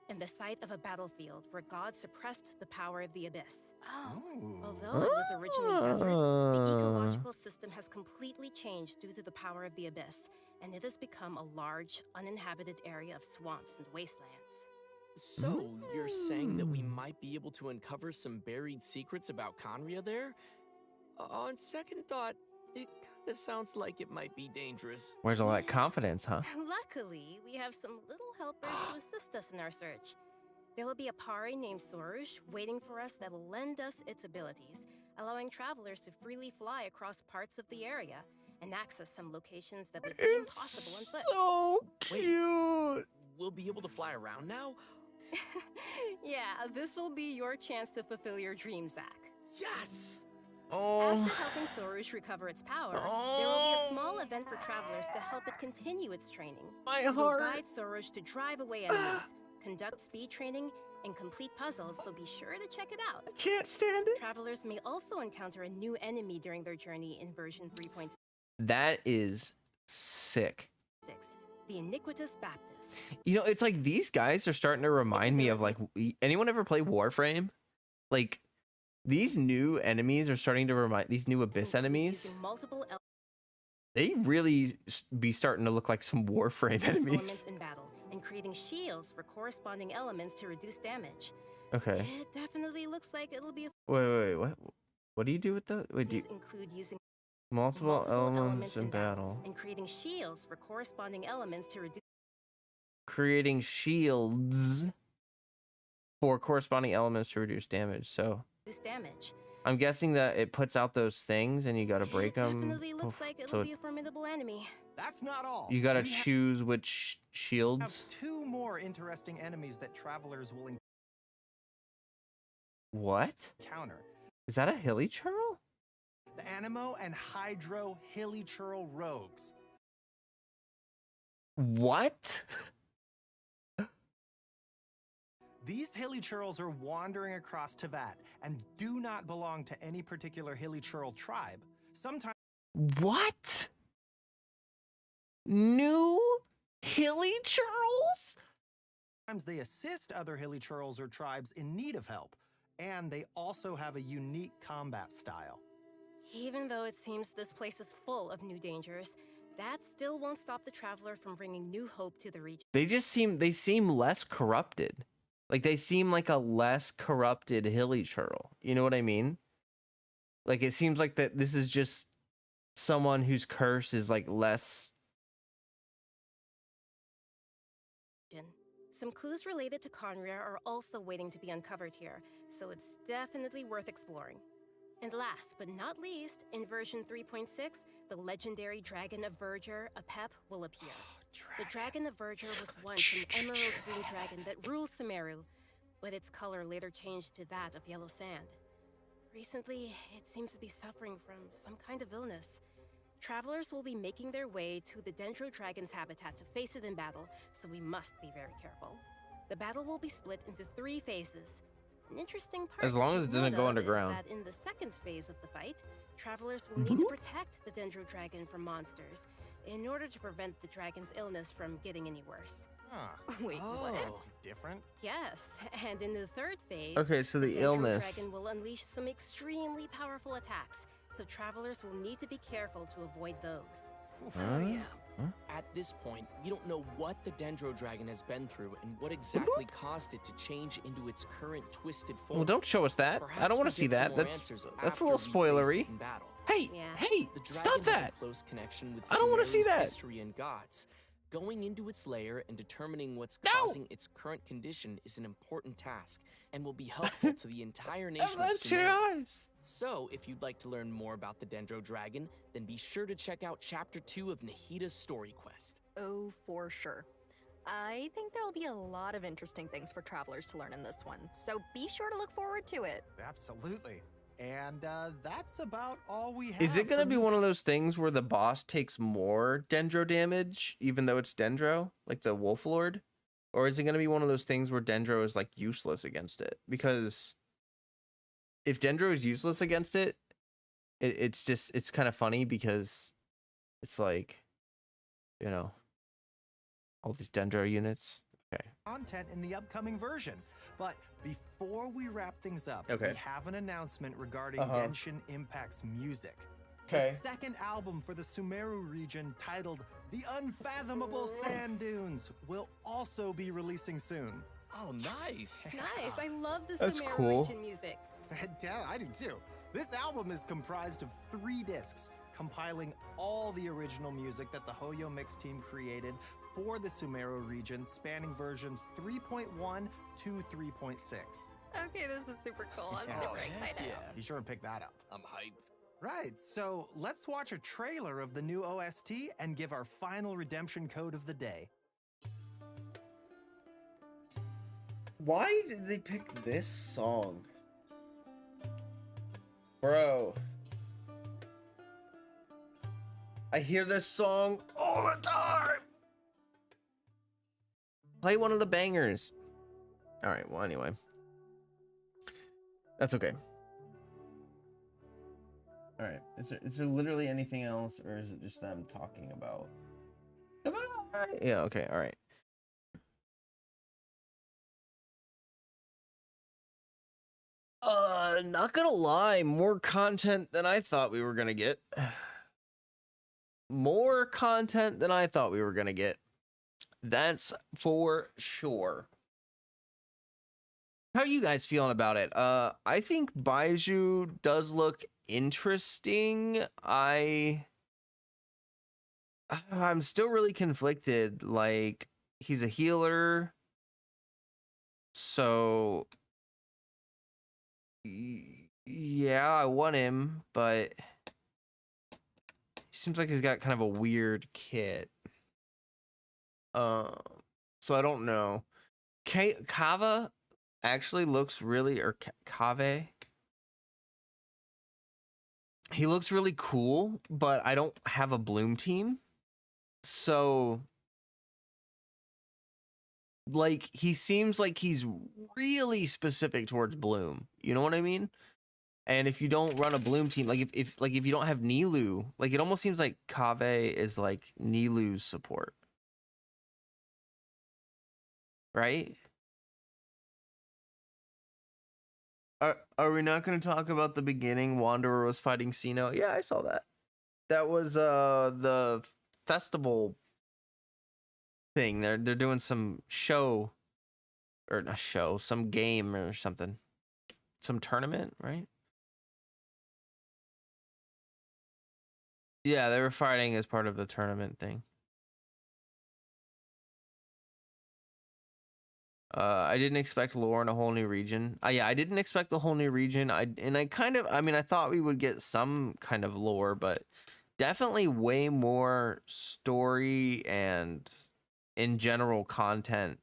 And the site of a battlefield where God suppressed the power of the abyss. Oh. Although it was originally desert, the ecological system has completely changed due to the power of the abyss, and it has become a large, uninhabited area of swamps and wastelands. So, you're saying that we might be able to uncover some buried secrets about Conria there? On second thought, it kinda sounds like it might be dangerous. Where's all that confidence, huh? Luckily, we have some little helpers to assist us in our search. There will be a Pari named Sorush waiting for us that will lend us its abilities, allowing travelers to freely fly across parts of the area and access some locations that would be impossible on foot. So cute! We'll be able to fly around now? Yeah, this will be your chance to fulfill your dream, Zach. Yes! After helping Sorush recover its power, there will be a small event for travelers to help it continue its training. My We'll heart. guide Sorush to drive away enemies, conduct speed training, and complete puzzles, so be sure to check it out. I can't stand it. Travelers may also encounter a new enemy during their journey in version 3.6, That is sick. the Iniquitous Baptist. You know, it's like these guys are starting to remind me of, like, anyone ever play Warframe? Like, these new enemies are starting to remind, these new Abyss enemies, Using multiple they really be starting to look like some Warframe elements enemies. in battle, and creating shields for corresponding elements to reduce damage. Okay. It definitely looks like it'll be a Wait, what? What do you do with the? Wait, do you, These include using multiple elements in battle. and creating shields for corresponding elements to reduce Creating shields for corresponding elements to reduce damage. So damage. I'm guessing that it puts out those things and you gotta break It them. definitely looks like it'll be a formidable enemy. That's not all. You gotta We choose which have shields. 2 more interesting enemies that travelers will What? encounter. Is that a hilly churl? The Animo and Hydro Hilly Churl Rogues. What? These hilly churls are wandering across Tevat and do not belong to any particular hilly churl tribe. Sometimes What? New hilly churls? they assist other hilly churls or tribes in need of help, and they also have a unique combat style. Even though it seems this place is full of new dangers, that still won't stop the traveler from bringing new hope to the region. They seem less corrupted. Like they seem like a less corrupted hilly churl. You know what I mean? Like it seems like that this is just someone whose curse is like less. Some clues related to Conria are also waiting to be uncovered here, so it's definitely worth exploring. And last but not least, in version 3.6, the legendary Dragon of Verdure, Apep, will appear. The Dragon of Verdure was once an emerald green dragon that ruled Sumeru, but its color later changed to that of yellow sand. Recently, it seems to be suffering from some kind of illness. Travelers will be making their way to the Dendro Dragon's habitat to face it in battle, so we must be very careful. The battle will be split into 3 phases. An interesting part As long as it doesn't go underground. is that in the second phase of the fight, travelers will need to protect the Dendro Dragon from monsters in order to prevent the dragon's illness from getting any worse. Huh. Wait, what? That's different. Yes, and in the third phase, Okay, so the Dendro illness. Dragon will unleash some extremely powerful attacks, so travelers will need to be careful to avoid those. Oh, yeah. At this point, we don't know what the Dendro Dragon has been through and what exactly caused it to change into its current twisted form. Well, don't show us that. I don't want to see that. That's a little spoilery. Hey, Yeah. hey, The dragon stop has that. a close connection with I don't wanna see Sumeru's that. history and gods. Going into its lair and determining what's No! causing its current condition is an important task and will be helpful to the entire nation of That's your Sumeru. eyes. So, if you'd like to learn more about the Dendro Dragon, then be sure to check out Chapter 2 of Nahida's story quest. Oh, for sure. I think there'll be a lot of interesting things for travelers to learn in this one, so be sure to look forward to it. Absolutely. And that's about all we have. Is it gonna for be new- one of those things where the boss takes more Dendro damage, even though it's Dendro, like the Wolf Lord? Or is it gonna be one of those things where Dendro is like useless against it? Because if Dendro is useless against it, it's kind of funny because it's like, you know, all these Dendro units. Okay. content in the upcoming version. But before we wrap things up, Okay. we have an announcement regarding Uh-huh. Genshin Impact's music. Okay. The second album for the Sumeru region, titled The Unfathomable Sand Dunes, will also be releasing soon. Oh, nice. Nice, I love the That's Sumeru cool. region music. Yeah, I do too. This album is comprised of 3 discs, compiling all the original music that the Hoyoverse team created for the Sumeru region, spanning versions 3.1 to 3.6. Okay, this is super cool. I'm Oh, super heck excited. yeah. Be sure and pick that up. I'm hyped. Right, so let's watch a trailer of the new OST and give our final redemption code of the day. Why did they pick this song? Bro. I hear this song all the time. Play one of the bangers. All right, well, anyway. That's okay. All right. Is there literally anything else, or is it just them talking about? Come on. Yeah, okay, all right. Not gonna lie, more content than I thought we were gonna get. More content than I thought we were gonna get. That's for sure. How are you guys feeling about it? I think Baiju does look interesting. I'm still really conflicted. Like, he's a healer. So yeah, I want him, but he seems like he's got kind of a weird kit. So I don't know. Kava actually looks really, or Kave. He looks really cool, but I don't have a Bloom team. So, like, he seems like he's really specific towards Bloom. You know what I mean? And if you don't run a Bloom team, like if you don't have Nilu, like it almost seems like Kave is like Nilu's support. Right? Are we not going to talk about the beginning? Wanderer was fighting Sino. Yeah, I saw that. That was the festival thing. They're doing some show or a show, some game or something, some tournament, right? Yeah, they were fighting as part of the tournament thing. I didn't expect lore in a whole new region. Yeah, I didn't expect the whole new region. I mean, I thought we would get some kind of lore, but definitely way more story and in general content.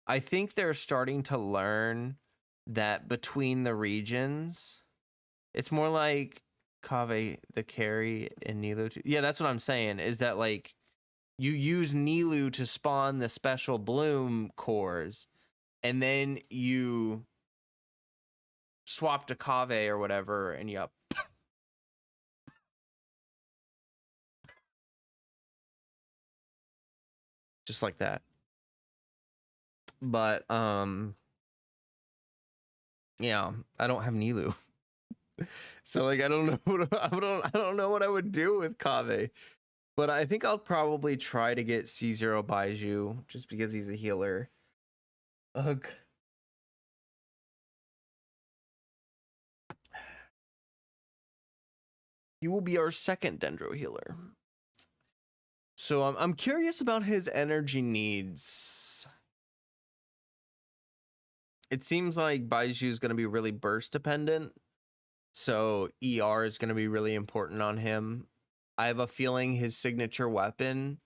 I think they're starting to learn that between the regions, it's more like Kaveh the carry and Nilu. Yeah, that's what I'm saying, is that like you use Nilu to spawn the special bloom cores, and then you swap to Kaveh or whatever, and you just like that. But yeah, I don't have Nilu. So like I don't know I don't know what I would do with Kaveh. But I think I'll probably try to get C0 Baiju just because he's a healer. Ugh. He will be our second Dendro healer. So I'm curious about his energy needs. It seems like Baiju is going to be really burst dependent. So ER is going to be really important on him. I have a feeling his signature weapon.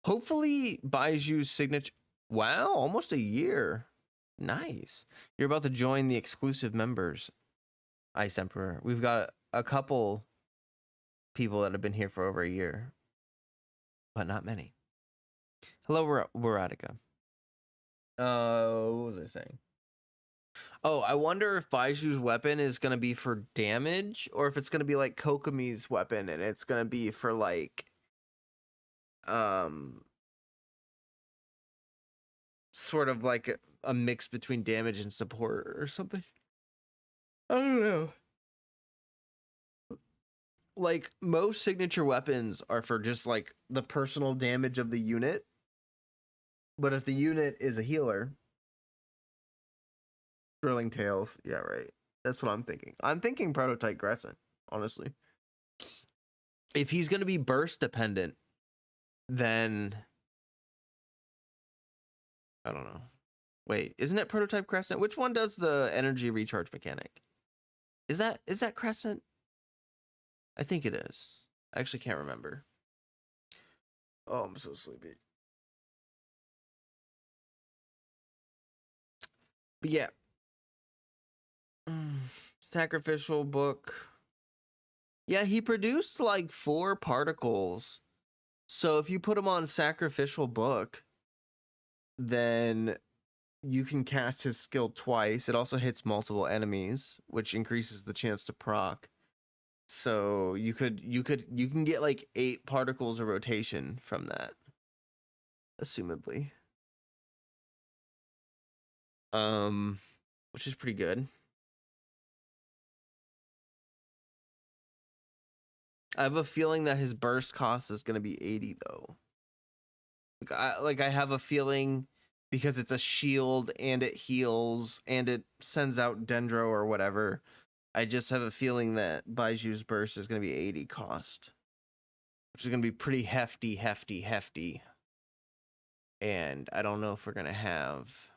Hopefully Baiju's signature. Wow, almost a year. Nice. You're about to join the exclusive members, Ice Emperor. We've got a couple people that have been here for over a year, but not many. Hello, Weratica. What was I saying? Oh, I wonder if Baiju's weapon is going to be for damage, or if it's going to be like Kokomi's weapon and it's going to be for like sort of like a mix between damage and support or something. I don't know. Like most signature weapons are for just like the personal damage of the unit. But if the unit is a healer, Drilling Tails, yeah, right. That's what I'm thinking. I'm thinking Prototype Crescent, honestly. If he's going to be burst dependent, then I don't know. Wait, isn't it Prototype Crescent? Which one does the energy recharge mechanic? Is that Crescent? I think it is. I actually can't remember. Oh, I'm so sleepy. But yeah. Sacrificial book. Yeah, he produced like 4 particles. So if you put him on sacrificial book, then you can cast his skill twice. It also hits multiple enemies, which increases the chance to proc. So you can get like 8 particles of rotation from that, assumably. Which is pretty good. I have a feeling that his burst cost is going to be 80 though. I have a feeling, because it's a shield and it heals and it sends out Dendro or whatever. I just have a feeling that Baiju's burst is going to be 80 cost, which is going to be pretty hefty. And I don't know if we're going to have...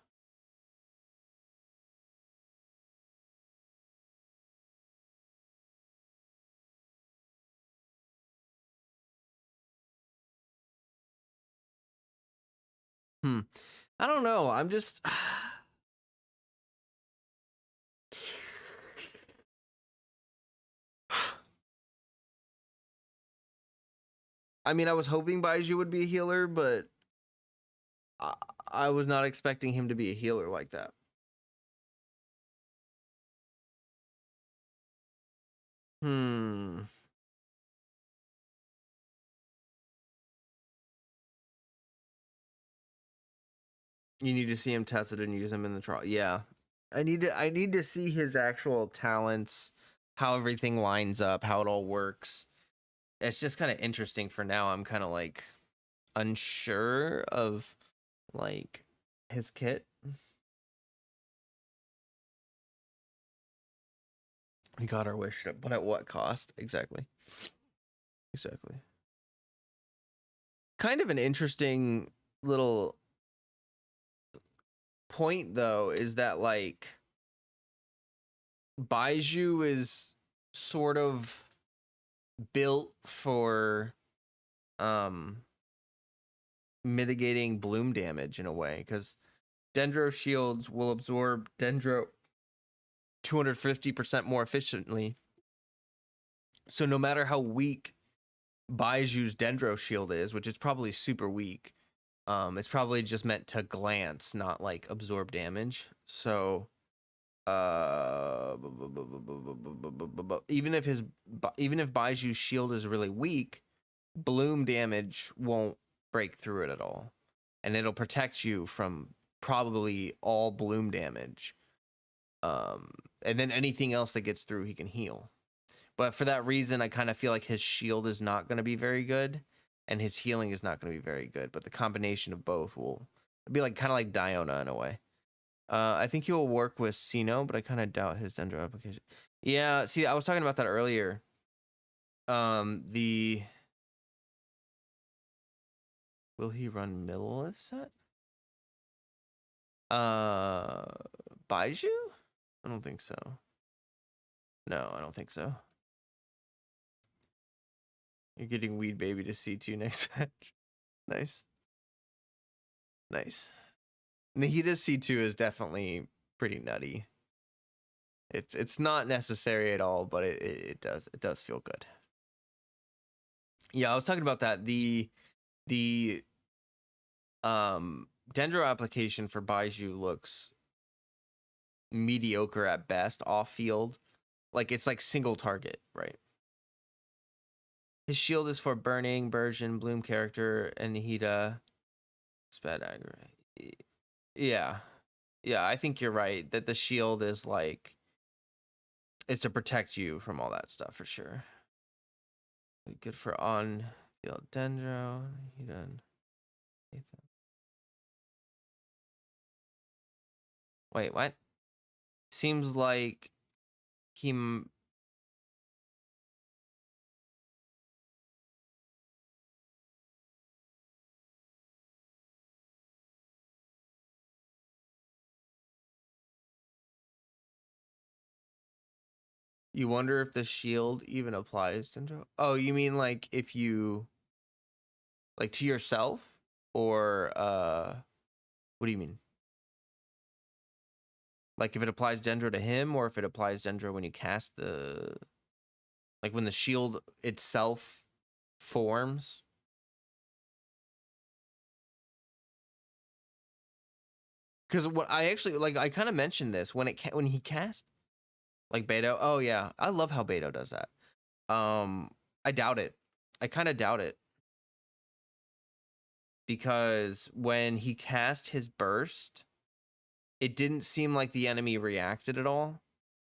I don't know. I'm just... I mean, I was hoping Baiju would be a healer, but I was not expecting him to be a healer like that. You need to see him tested and use him in the trial. Yeah. I need to see his actual talents, how everything lines up, how it all works. It's just kind of interesting for now. I'm kind of like unsure of like his kit. We got our wish, but at what cost? Exactly. Exactly. Kind of an interesting little point, though, is that like Baiju is sort of built for mitigating bloom damage in a way, because Dendro shields will absorb Dendro 250% more efficiently. So no matter how weak Baiju's Dendro shield is, which is probably super weak, it's probably just meant to glance, not like absorb damage. So even if Baiju's shield is really weak, bloom damage won't break through it at all, and it'll protect you from probably all bloom damage. And then anything else that gets through, he can heal. But for that reason, I kind of feel like his shield is not going to be very good, and his healing is not going to be very good. But the combination of both will be like kind of like Diona in a way. I think he will work with Sino, but I kind of doubt his Dendro application. Yeah, see, I was talking about that earlier. Will he run Millilith set? Baiju? I don't think so. No, I don't think so. You're getting Weed Baby to C2 next patch. Nice. Nice. Nahida's C2 is definitely pretty nutty. It's not necessary at all, but it does feel good. Yeah, I was talking about that. The Dendro application for Baiju looks mediocre at best off field. Like it's like single target, right? His shield is for burning, Burgeon, Bloom character, and Nihida. Spad aggro. Yeah. Yeah, I think you're right that the shield is like, it's to protect you from all that stuff for sure. Good for on field Dendro. Nihida. Wait, what? Seems like he You wonder if the shield even applies to. Oh, you mean like if you like to yourself, or what do you mean? Like if it applies Dendro to him, or if it applies Dendro when you cast the, like when the shield itself forms? Because what I actually like, I kind of mentioned this when he cast like Beto. Oh yeah, I love how Beto does that. I doubt it. I kind of doubt it, because when he cast his burst, it didn't seem like the enemy reacted at all.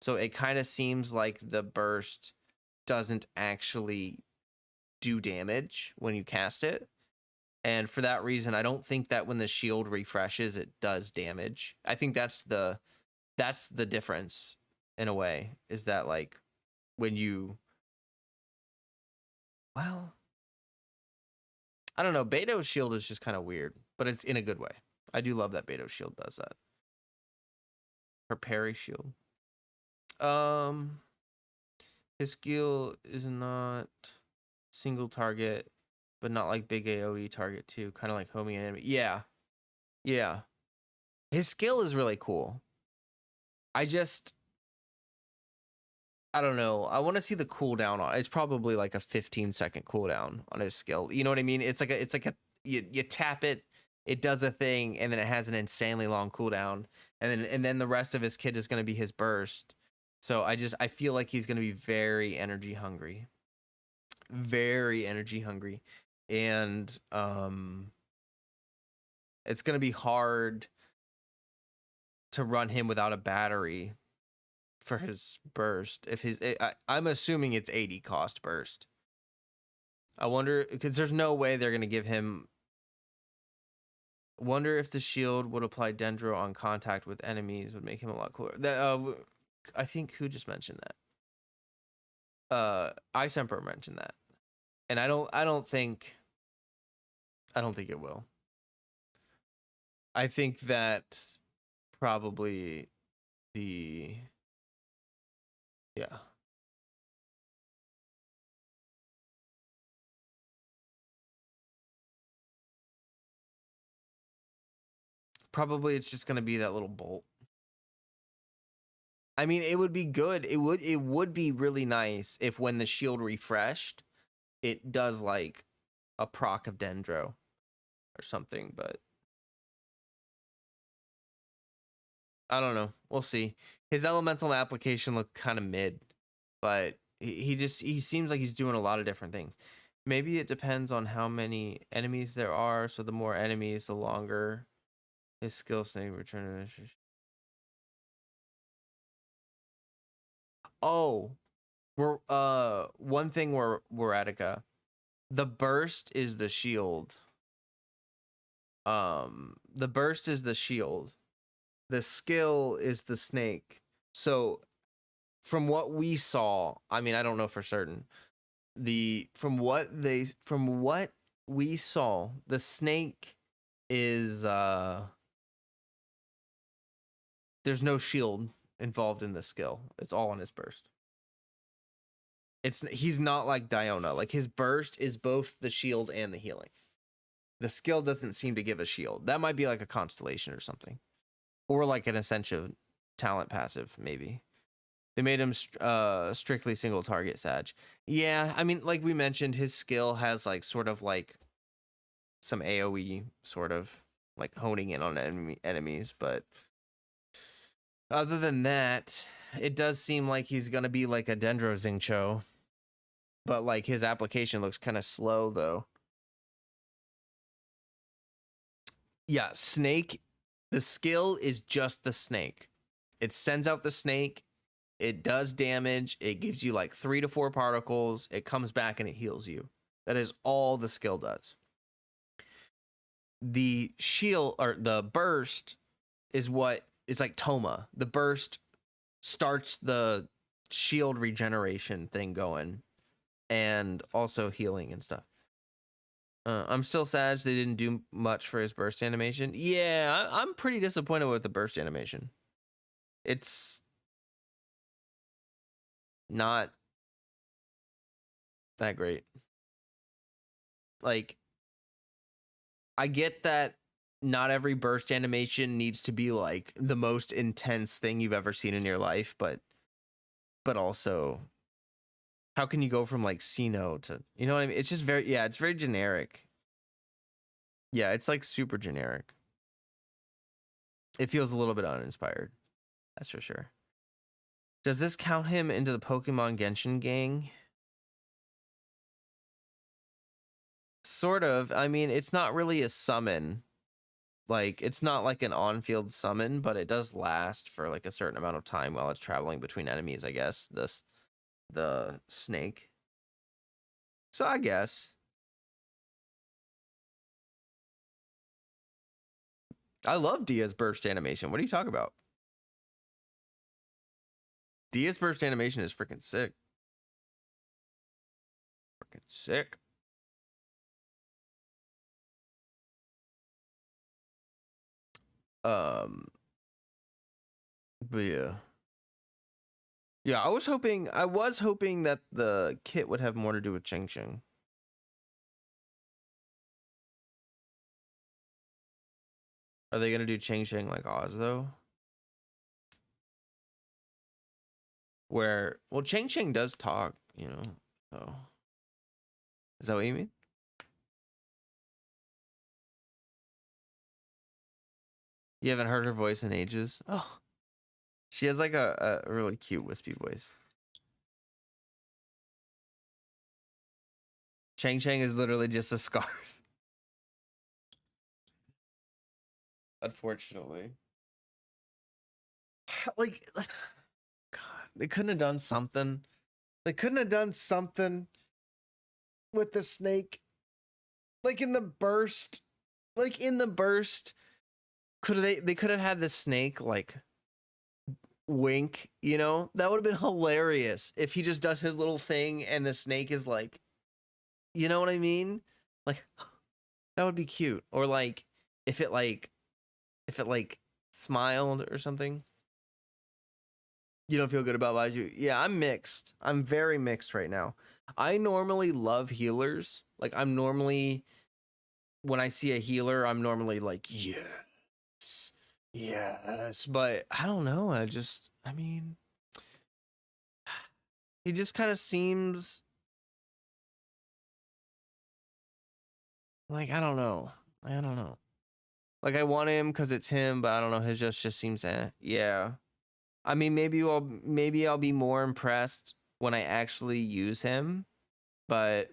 So it kind of seems like the burst doesn't actually do damage when you cast it. And for that reason, I don't think that when the shield refreshes, it does damage. I think that's the difference in a way, is that like when you, well, I don't know. Beto's shield is just kind of weird, but it's in a good way. I do love that Beto's shield does that. Her parry shield. His skill is not single target, but not like big AoE target too. Kind of like homing enemy. Yeah. Yeah. His skill is really cool. I don't know. I want to see the cooldown on it. It's probably like a 15-second cooldown on his skill. You know what I mean? It's like you tap it, it does a thing, and then it has an insanely long cooldown. And then the rest of his kit is going to be his burst. So I feel like he's going to be very energy hungry. Very energy hungry. And it's going to be hard to run him without a battery for his burst. If I'm assuming it's 80 cost burst. I wonder, because there's no way they're going to give him Wonder if the shield would apply Dendro on contact with enemies would make him a lot cooler. That I think who just mentioned that? Ice Emperor mentioned that. And I don't think it will. I think that probably yeah. Probably it's just gonna be that little bolt. I mean, it would be good. It would be really nice if when the shield refreshed, it does like a proc of Dendro or something, but I don't know. We'll see. His elemental application looked kind of mid, but he seems like he's doing a lot of different things. Maybe it depends on how many enemies there are, so the more enemies, the longer his skill snake return. Oh, we're one thing we're Attica. The burst is the shield. The burst is the shield. The skill is the snake. So from what we saw, I mean, I don't know for certain. From what we saw, the snake is there's no shield involved in the skill. It's all on his burst. He's not like Diona. Like his burst is both the shield and the healing. The skill doesn't seem to give a shield. That might be like a constellation or something. Or like an essential talent passive, maybe. They made him strictly single target Sag. Yeah, I mean, like we mentioned, his skill has like sort of like some AoE sort of like honing in on enemies, but other than that, it does seem like he's gonna be like a Dendro Xingqiu. But like his application looks kind of slow though. Yeah, snake. The skill is just the snake. It sends out the snake. It does damage. It gives you like 3 to 4 particles. It comes back and it heals you. That is all the skill does. The shield or the burst is what it's like Toma. The burst starts the shield regeneration thing going and also healing and stuff. I'm still sad they didn't do much for his burst animation. Yeah, I'm pretty disappointed with the burst animation. It's not that great. Like, I get that not every burst animation needs to be like the most intense thing you've ever seen in your life, but also, how can you go from like Sino to, you know what I mean? It's just it's very generic. Yeah, it's like super generic. It feels a little bit uninspired. That's for sure. Does this count him into the Pokemon Genshin gang? Sort of. I mean, it's not really a summon. Like, it's not like an on-field summon, but it does last for like a certain amount of time while it's traveling between enemies, I guess. The snake. So I guess. I love Dia's burst animation. What are you talking about? Dia's burst animation is freaking sick. Freaking sick. But yeah. Yeah, I was hoping that the kit would have more to do with Ching Ching. Are they gonna do Ching Ching like Oz though? Where, well, Ching Ching does talk, you know, so. Is that what you mean? You haven't heard her voice in ages? Oh. She has like a really cute wispy voice. Chang Chang is literally just a scarf. Unfortunately. Like, God, they couldn't have done something. They couldn't have done something with the snake. Like in the burst. like in the burst, they could have had the snake like wink, you know? That would have been hilarious if he just does his little thing and the snake is like, you know what I mean? Like that would be cute. Or like if it smiled or something. You don't feel good about Baiju? Yeah, I'm mixed. I'm very mixed right now. I normally love healers. Like I'm normally, when I see a healer, I'm normally like, yes, yes. But I don't know. I mean, he just kind of seems like, I don't know. Like I want him because it's him, but I don't know. His just seems yeah. I mean, maybe I'll be more impressed when I actually use him, but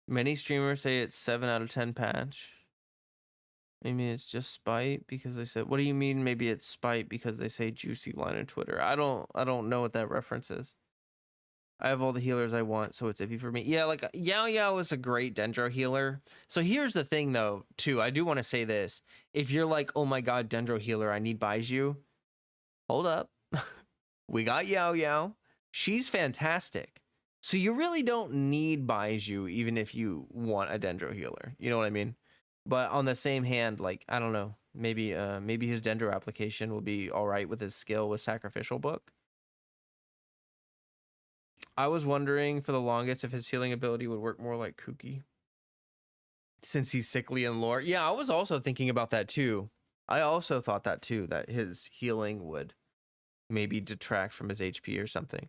many streamers say it's 7 out of 10 patch. Maybe it's just spite because they said, what do you mean? Maybe it's spite because they say juicy line on Twitter. I don't know what that reference is. I have all the healers I want, so it's iffy for me. Yeah, like Yao Yao is a great Dendro healer. So here's the thing though, too. I do want to say this. If you're like, oh my god, Dendro healer, I need Baiju. Hold up. We got Yao Yao. She's fantastic. So you really don't need Baiju even if you want a Dendro healer. You know what I mean? But on the same hand, like, I don't know. Maybe his Dendro application will be all right with his skill with Sacrificial Book. I was wondering for the longest if his healing ability would work more like Kuki, since he's sickly in lore. Yeah, I was also thinking about that too. I also thought that too, that his healing would maybe detract from his HP or something.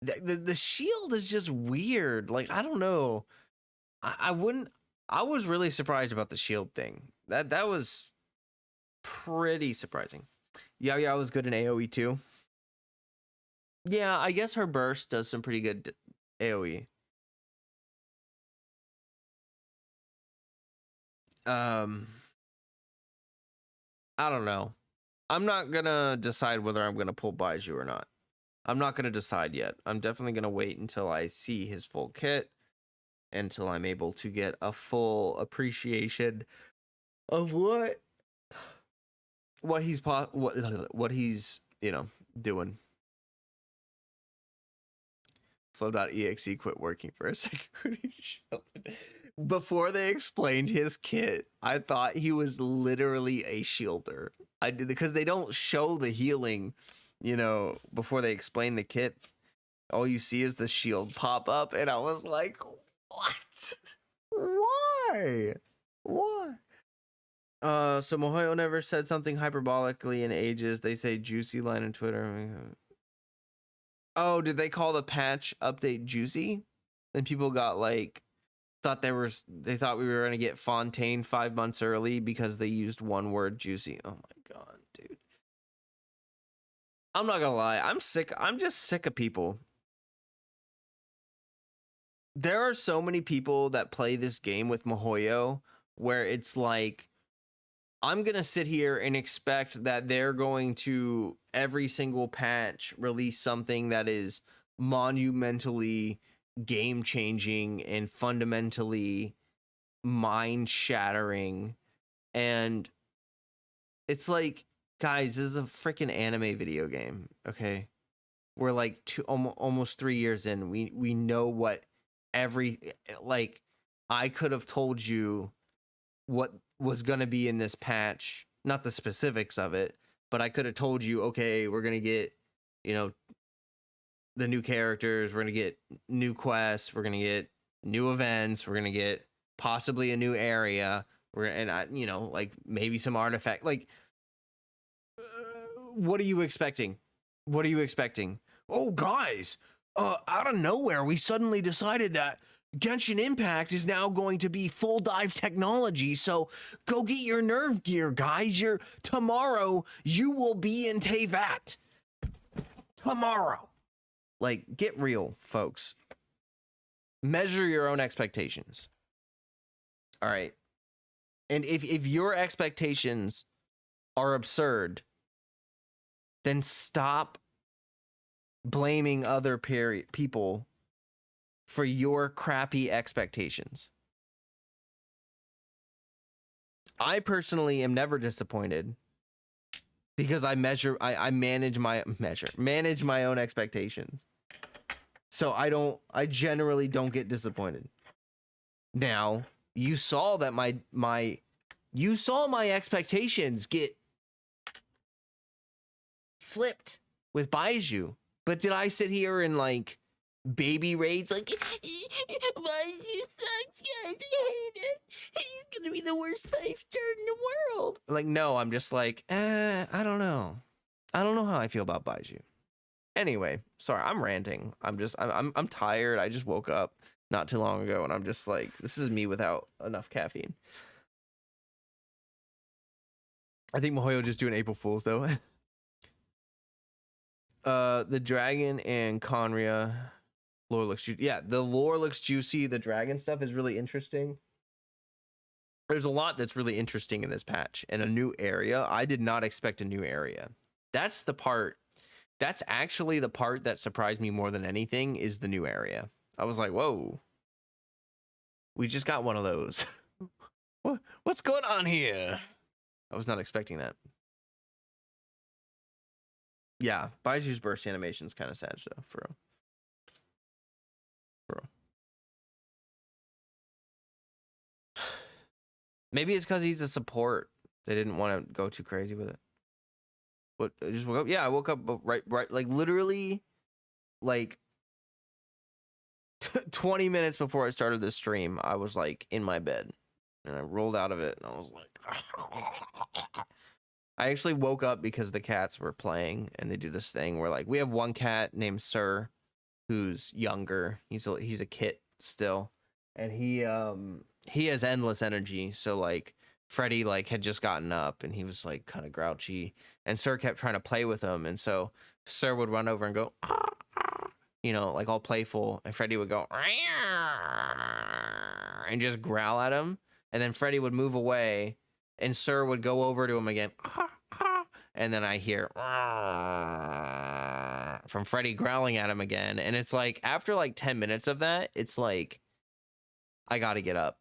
The shield is just weird. Like, I don't know. I was really surprised about the shield thing. That was pretty surprising. Yao Yao was good in AoE too. Yeah, I guess her burst does some pretty good AoE. I don't know. I'm not gonna decide whether I'm gonna pull Baiju or not. I'm not gonna decide yet. I'm definitely gonna wait until I see his full kit, until I'm able to get a full appreciation of what he's doing. Flow.exe quit working for a second. Before they explained his kit, I thought he was literally a shielder. I did, because they don't show the healing, before they explain the kit. All you see is the shield pop up, and I was like, what? Why? So Mohoyo never said something hyperbolically in ages. They say juicy line on Twitter. Oh, did they call the patch update juicy? And people got like, they thought we were gonna get Fontaine 5 months early because they used one word juicy. Oh my god, dude. I'm not gonna lie, I'm sick. I'm just sick of people. There are so many people that play this game with Mohoyo where it's like, I'm going to sit here and expect that they're going to every single patch release something that is monumentally game changing and fundamentally mind shattering. And it's like, guys, this is a freaking anime video game. Okay. We're like almost 3 years in. We know what I could have told you what was going to be in this patch, not the specifics of it, but I could have told you, okay, we're going to get, the new characters, we're going to get new quests, we're going to get new events, we're going to get possibly a new area, maybe some artifact. Like, what are you expecting? Oh, guys, out of nowhere, we suddenly decided that Genshin Impact is now going to be full dive technology, so go get your nerve gear, guys. Tomorrow you will be in Teyvat. Tomorrow. Like, get real, folks. Measure your own expectations. All right. And if your expectations are absurd, then stop blaming other people for your crappy expectations. I personally am never disappointed because I manage my own expectations. So I generally don't get disappointed. Now, you saw that my expectations get flipped with Baiju. But did I sit here and like baby rage like Baiju sucks, guys, I hate it. He's gonna be the worst 5-star in the world. Like, no, I'm just like, I don't know. I don't know how I feel about Baiju. Anyway, sorry, I'm ranting. I'm tired. I just woke up not too long ago and I'm just like, this is me without enough caffeine. I think Mihoyo just doing April Fools though. The dragon and Conria lore looks juicy. Yeah, the lore looks juicy. The dragon stuff is really interesting. There's a lot that's really interesting in this patch and a new area. I did not expect a new area. That's actually the part that surprised me more than anything is the new area. I was like, whoa, we just got one of those. What's going on here? I was not expecting that. Yeah, Baiju's burst animation is kind of sad though, for real. Maybe it's because he's a support. They didn't want to go too crazy with it. But I just woke up. Yeah, I woke up right, like literally, like 20 minutes before I started this stream. I was like in my bed, and I rolled out of it, and I was like, I actually woke up because the cats were playing, and they do this thing where like we have one cat named Sir, who's younger. He's a kit still, and he has endless energy. So like Freddy like had just gotten up, and he was like kind of grouchy, and Sir kept trying to play with him, and so Sir would run over and go, you know, like all playful, and Freddy would go and just growl at him, and then Freddy would move away, and Sir would go over to him again, and then I hear from Freddy growling at him again, and it's like after like 10 minutes of that, it's like I gotta get up.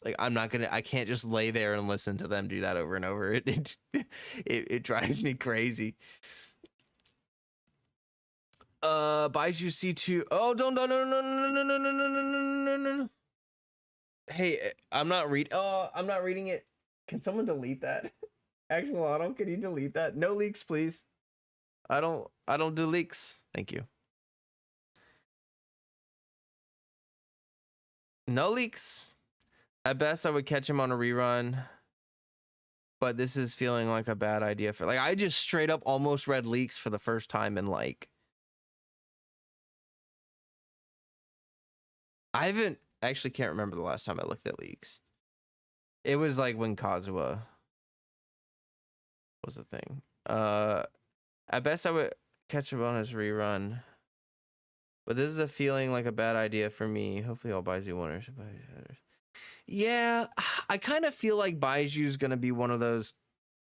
Like I can't just lay there and listen to them do that over and over. It drives me crazy. Baiju C2. Oh, no. Hey, I'm not reading it. Can someone delete that? Axolotl, can you delete that? No leaks, please. I don't do leaks. Thank you. No leaks. At best, I would catch him on a rerun. But this is feeling like a bad idea for like I just straight up almost read leaks for the first time in like I actually can't remember the last time I looked at leaks. It was like when Kazuha was a thing. At best I would catch him on his rerun. But this is a feeling like a bad idea for me. Hopefully all Baiju winners. Yeah, I kind of feel like Baiju's going to be one of those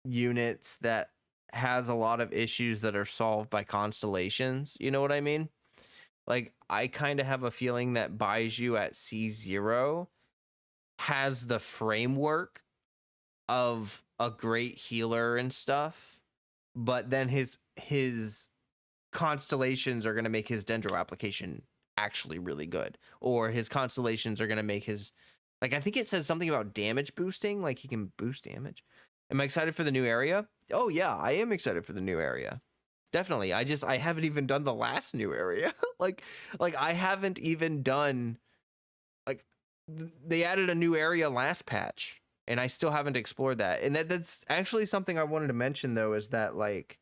units that has a lot of issues that are solved by constellations. You know what I mean? Like, I kind of have a feeling that Baiju at C0 has the framework of a great healer and stuff, but then his constellations are going to make his Dendro application actually really good, or his constellations are going to make his, like, I think it says something about damage boosting, like he can boost damage. Am I excited for the new area? Oh yeah, I am excited for the new area. Definitely. I haven't even done the last new area. like I haven't even done, like, they added a new area last patch and I still haven't explored that. And that's actually something I wanted to mention though, is that like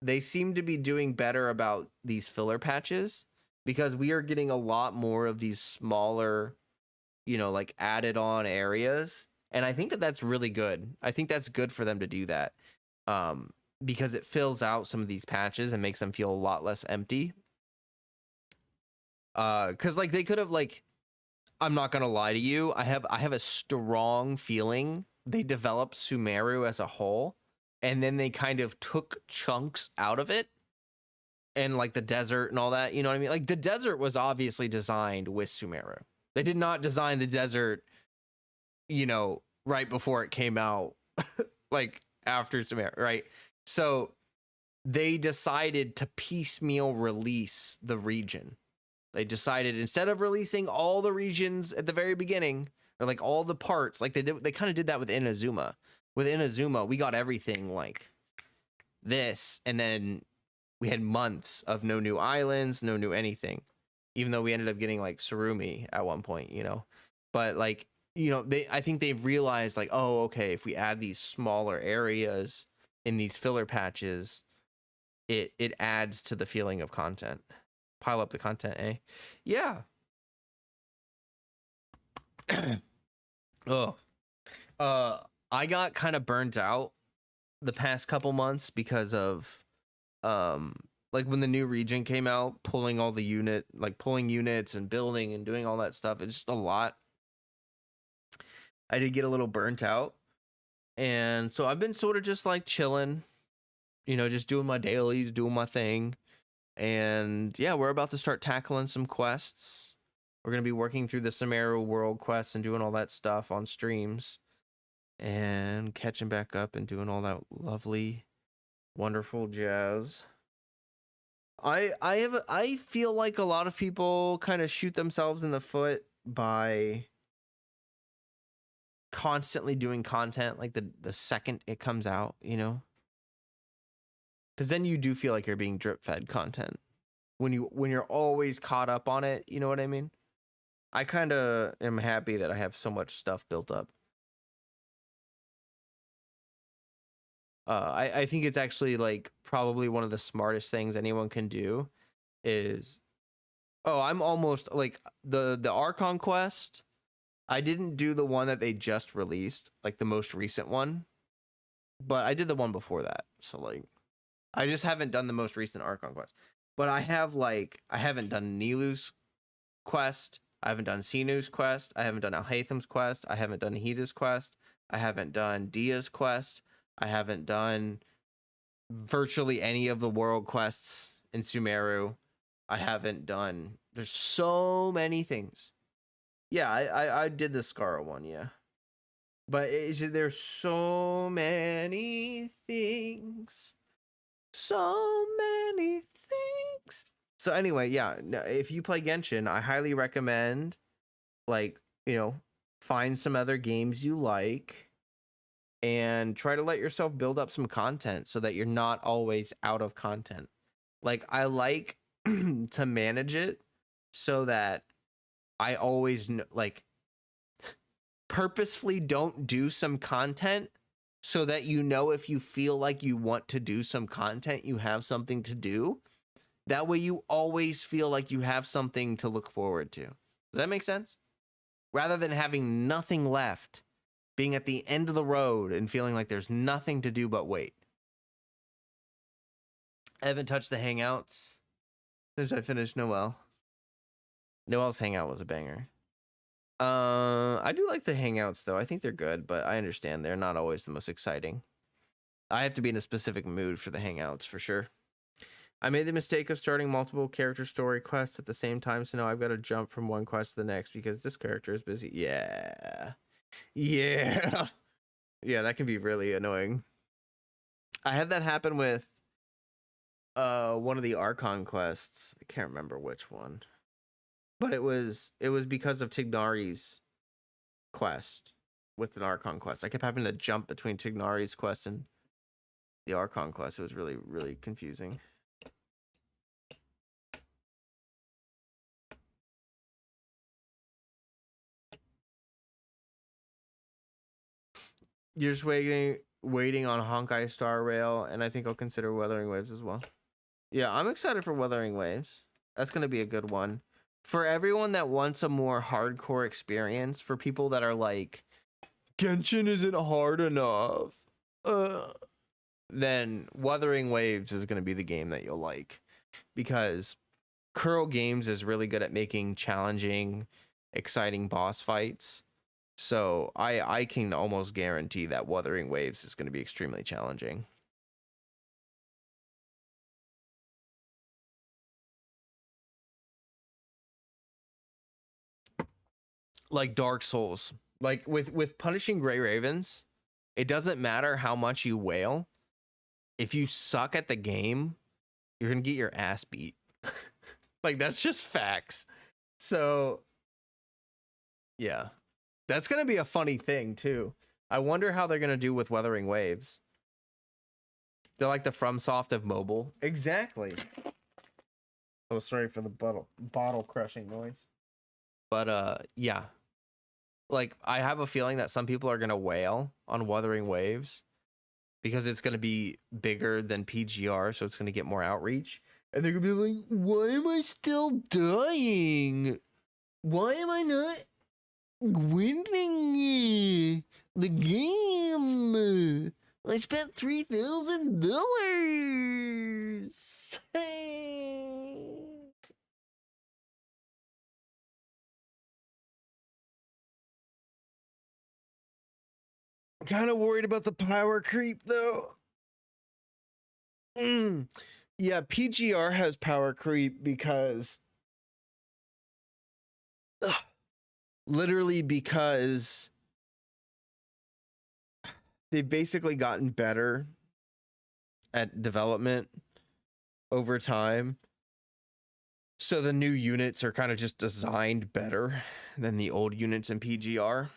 they seem to be doing better about these filler patches, because we are getting a lot more of these smaller, you know, like added on areas. And I think that that's really good. I think that's good for them to do that. Because it fills out some of these patches and makes them feel a lot less empty. Cause like they could have, like, I'm not gonna lie to you, I have a strong feeling they developed Sumeru as a whole, and then they kind of took chunks out of it and like the desert and all that, you know what I mean? Like the desert was obviously designed with Sumeru. They did not design the desert, you know, right before it came out, like after Sumeru, right? So they decided to piecemeal release the region. They decided instead of releasing all the regions at the very beginning, or like all the parts, like they kind of did that with Inazuma. With Inazuma, we got everything like this, and then we had months of no new islands, no new anything, even though we ended up getting like Surumi at one point, you know. But like, you know, I think they've realized like, oh, okay, if we add these smaller areas in these filler patches, it adds to the feeling of content. Pile up the content, eh? Yeah. Oh. I got kind of burnt out the past couple months because of like when the new region came out, pulling all the pulling units and building and doing all that stuff. It's just a lot. I did get a little burnt out. And so I've been sort of just like chilling, you know, just doing my dailies, doing my thing. And yeah, we're about to start tackling some quests. We're going to be working through the Sumeru world quests and doing all that stuff on streams and catching back up and doing all that lovely, wonderful jazz. I feel like a lot of people kind of shoot themselves in the foot by constantly doing content like the second it comes out, you know? Because then you do feel like you're being drip fed content when you're always caught up on it. You know what I mean? I kind of am happy that I have so much stuff built up. I think it's actually like probably one of the smartest things anyone can do is, oh, I'm almost like the Archon quest. I didn't do the one that they just released, like the most recent one, but I did the one before that. So like, I just haven't done the most recent Archon quest. But I haven't done Nilu's quest. I haven't done Sinu's quest. I haven't done Alhaitham's quest. I haven't done Hida's quest. I haven't done Dia's quest. I haven't done virtually any of the world quests in Sumeru. I haven't done. There's so many things. Yeah, I did the Scara one, yeah. But there's so many things. So many things. So anyway, yeah, if you play Genshin, I highly recommend, like, you know, find some other games you like and try to let yourself build up some content so that you're not always out of content. Like, I like to manage it so that I always like purposefully don't do some content so that, you know, if you feel like you want to do some content, you have something to do. That way you always feel like you have something to look forward to. Does that make sense? Rather than having nothing left, being at the end of the road and feeling like there's nothing to do but wait. I haven't touched the Hangouts since I finished Noelle. Noelle's Hangout was a banger. I do like the Hangouts, though. I think they're good, but I understand they're not always the most exciting. I have to be in a specific mood for the Hangouts, for sure. I made the mistake of starting multiple character story quests at the same time, so now I've got to jump from one quest to the next because this character is busy. Yeah. Yeah. Yeah, that can be really annoying. I had that happen with one of the Archon quests. I can't remember which one. But it was because of Tignari's quest with an Archon quest. I kept having to jump between Tignari's quest and the Archon quest. It was really, really confusing. You're just waiting on Honkai Star Rail, and I think I'll consider Wuthering Waves as well. Yeah, I'm excited for Wuthering Waves. That's going to be a good one. For everyone that wants a more hardcore experience, for people that are like, Genshin isn't hard enough, then Wuthering Waves is going to be the game that you'll like. Because Kuro Games is really good at making challenging, exciting boss fights. So I can almost guarantee that Wuthering Waves is going to be extremely challenging. like Dark Souls. Like with punishing gray ravens, it doesn't matter how much you wail. If you suck at the game, you're gonna get your ass beat. Like, that's just facts. So yeah, that's gonna be a funny thing too. I wonder how they're gonna do with Wuthering Waves. They're like the FromSoft of mobile. Exactly. Oh, sorry for the bottle crushing noise. But yeah. Like, I have a feeling that some people are gonna wail on Wuthering Waves because it's gonna be bigger than PGR, so it's gonna get more outreach. And they're gonna be like, why am I still dying? Why am I not winning the game? I spent $3,000. I'm kind of worried about the power creep, though. Yeah, PGR has power creep because... literally because they've basically gotten better at development over time. So the new units are kind of just designed better than the old units in PGR.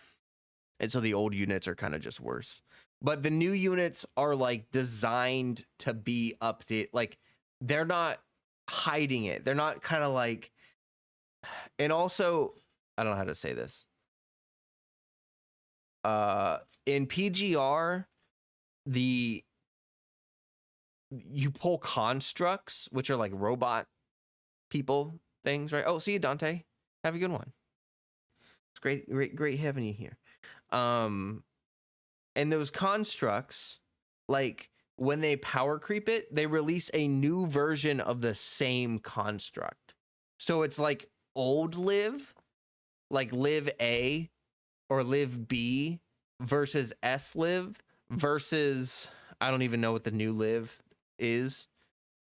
And so the old units are kind of just worse. But the new units are like designed to be updated. Like, they're not hiding it. They're not kind of like... And also, I don't know how to say this. In PGR, you pull constructs, which are like robot people things, right? Oh, see you, Dante. Have a good one. It's great having you here. And those constructs, like, when they power creep it, they release a new version of the same construct. So it's like old live, like live A or live B versus S live versus, I don't even know what the new live is,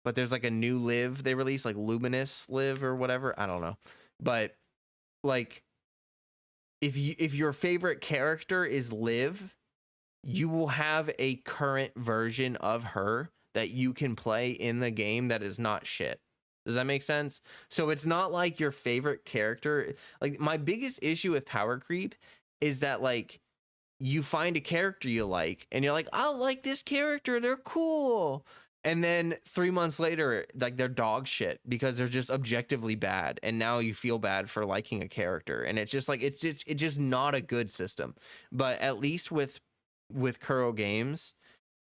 but there's like a new live they release, like luminous live or whatever. I don't know. But like, if your favorite character is Liv, you will have a current version of her that you can play in the game that is not shit. Does that make sense? So it's not like your favorite character. Like, my biggest issue with power creep is that, like, you find a character you like and you're like, I like this character, they're cool. And then 3 months later, like, they're dog shit because they're just objectively bad. And now you feel bad for liking a character. And it's just like, it's just not a good system. But at least with Kuro games,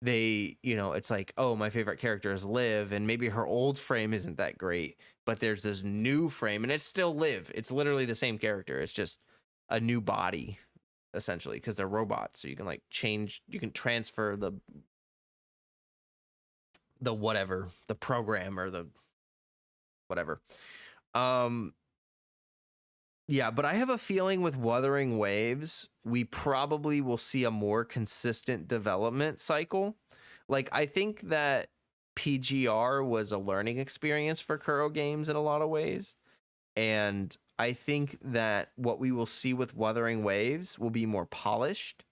they, you know, it's like, oh, my favorite character is Liv, and maybe her old frame isn't that great, but there's this new frame and it's still Liv. It's literally the same character. It's just a new body, essentially, because they're robots. So you can like change, you can transfer the whatever, the program or the whatever. Yeah, but I have a feeling with Wuthering Waves, we probably will see a more consistent development cycle. Like, I think that PGR was a learning experience for Kuro games in a lot of ways. And I think that what we will see with Wuthering Waves will be more polished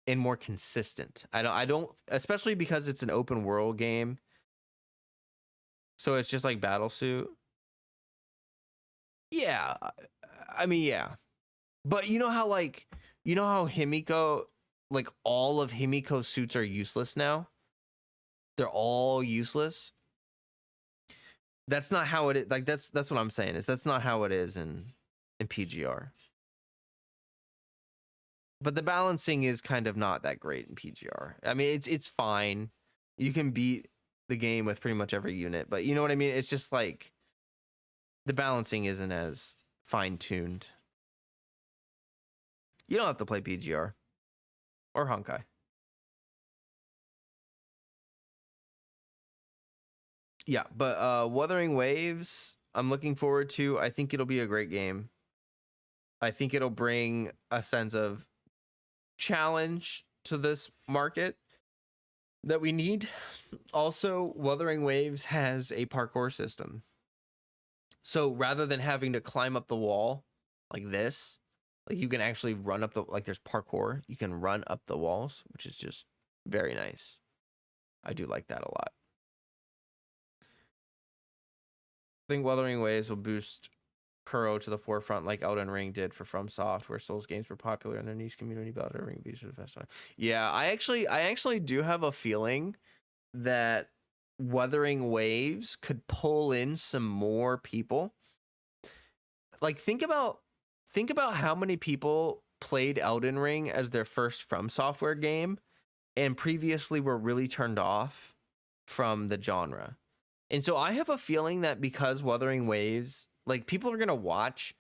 and more consistent. I don't, especially because it's an open world game. So it's just like Battlesuit. Yeah. I mean, yeah. But you know how, like, you know how Himiko, like, all of Himiko's suits are useless now? They're all useless. That's not how it is. Like, that's what I'm saying, is that's not how it is in PGR. But the balancing is kind of not that great in PGR. I mean, it's fine. You can beat the game with pretty much every unit, but you know what I mean? It's just like the balancing isn't as fine-tuned. You don't have to play PGR or Honkai. Yeah, but Wuthering Waves, I'm looking forward to. I think it'll be a great game. I think it'll bring a sense of challenge to this market that we need. Also, Wuthering Waves has a parkour system. So rather than having to climb up the wall like this, Like you can actually run up the, like there's parkour. You can run up the walls, which is just very nice. I do like that a lot. I think Wuthering Waves will boost Kuro to the forefront like Elden Ring did for FromSoft, where Souls games were popular in their niche community. But Elden Ring beats the festival. Yeah, I actually do have a feeling that Wuthering Waves could pull in some more people. Like think about how many people played Elden Ring as their first From Software game and previously were really turned off from the genre. And so I have a feeling that because Wuthering Waves, like people are going to watch,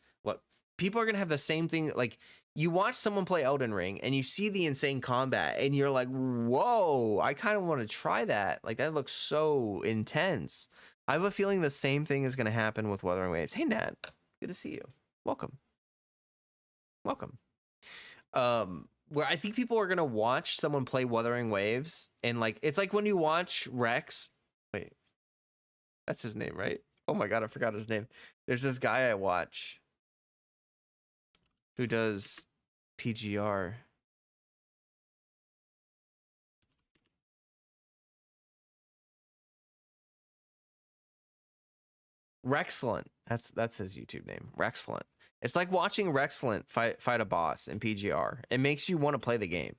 people are going to have the same thing. Like you watch someone play Elden Ring and you see the insane combat and you're like, whoa, I kind of want to try that. Like that looks so intense. I have a feeling the same thing is going to happen with Wuthering Waves. Hey, Nat, good to see you. Welcome. Where I think people are going to watch someone play Wuthering Waves and like, it's like when you watch Rex. Wait, that's his name, right? Oh my God, I forgot his name. There's this guy I watch who does PGR. Rexcellent. That's his YouTube name. Rexcellent. It's like watching Rexcellent fight a boss in PGR. It makes you want to play the game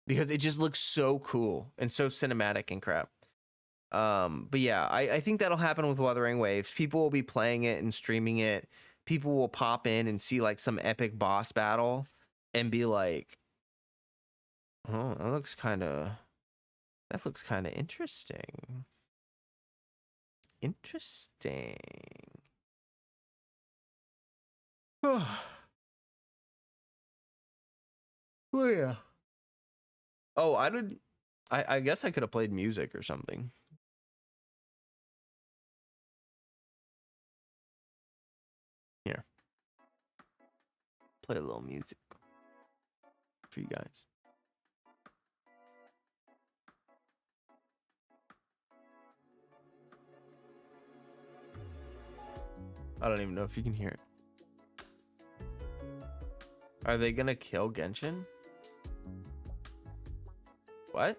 because it just looks so cool and so cinematic and crap. But yeah, I think that'll happen with Wuthering Waves. People will be playing it and streaming it. People will pop in and see like some epic boss battle and be like, oh, that looks kind of interesting. Oh yeah. Oh, I guess I could have played music or something. Here. Play a little music for you guys. I don't even know if you can hear it. Are they gonna kill Genshin? What?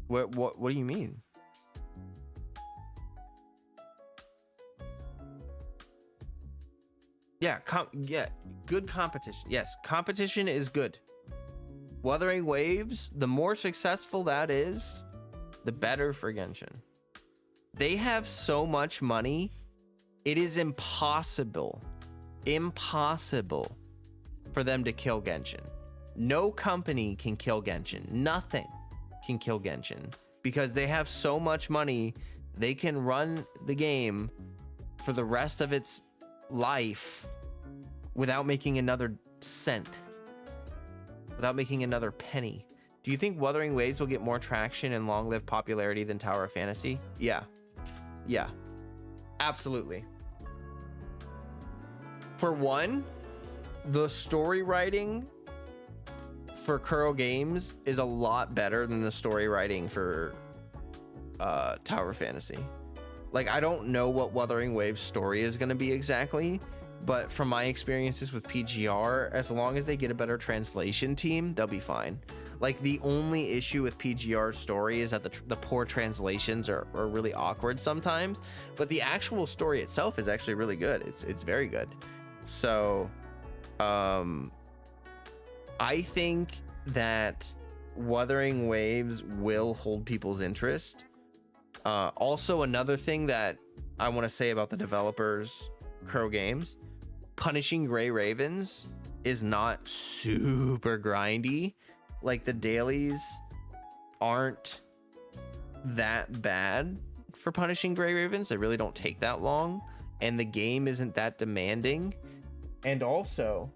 What do you mean? Yeah, good competition. Yes, competition is good. Wuthering Waves, the more successful that is, the better for Genshin. They have so much money, it is impossible for them to kill Genshin. No company can kill Genshin. Nothing can kill Genshin because they have so much money. They can run the game for the rest of its life without making another cent, without making another penny. Do you think Wuthering Waves will get more traction and long-lived popularity than Tower of Fantasy? Yeah, absolutely. For one, the story writing for Kuro Games is a lot better than the story writing for Tower of Fantasy. Like, I don't know what Wuthering Waves story is going to be exactly, but from my experiences with PGR, as long as they get a better translation team, they'll be fine. Like, the only issue with PGR's story is that the poor translations are really awkward sometimes, but the actual story itself is actually really good. It's very good. So, I think that Wuthering Waves will hold people's interest. Also, another thing that I want to say about the developers, Kuro Games, Punishing Gray Ravens is not super grindy. Like, the dailies aren't that bad for Punishing Gray Ravens. They really don't take that long, and the game isn't that demanding. And also,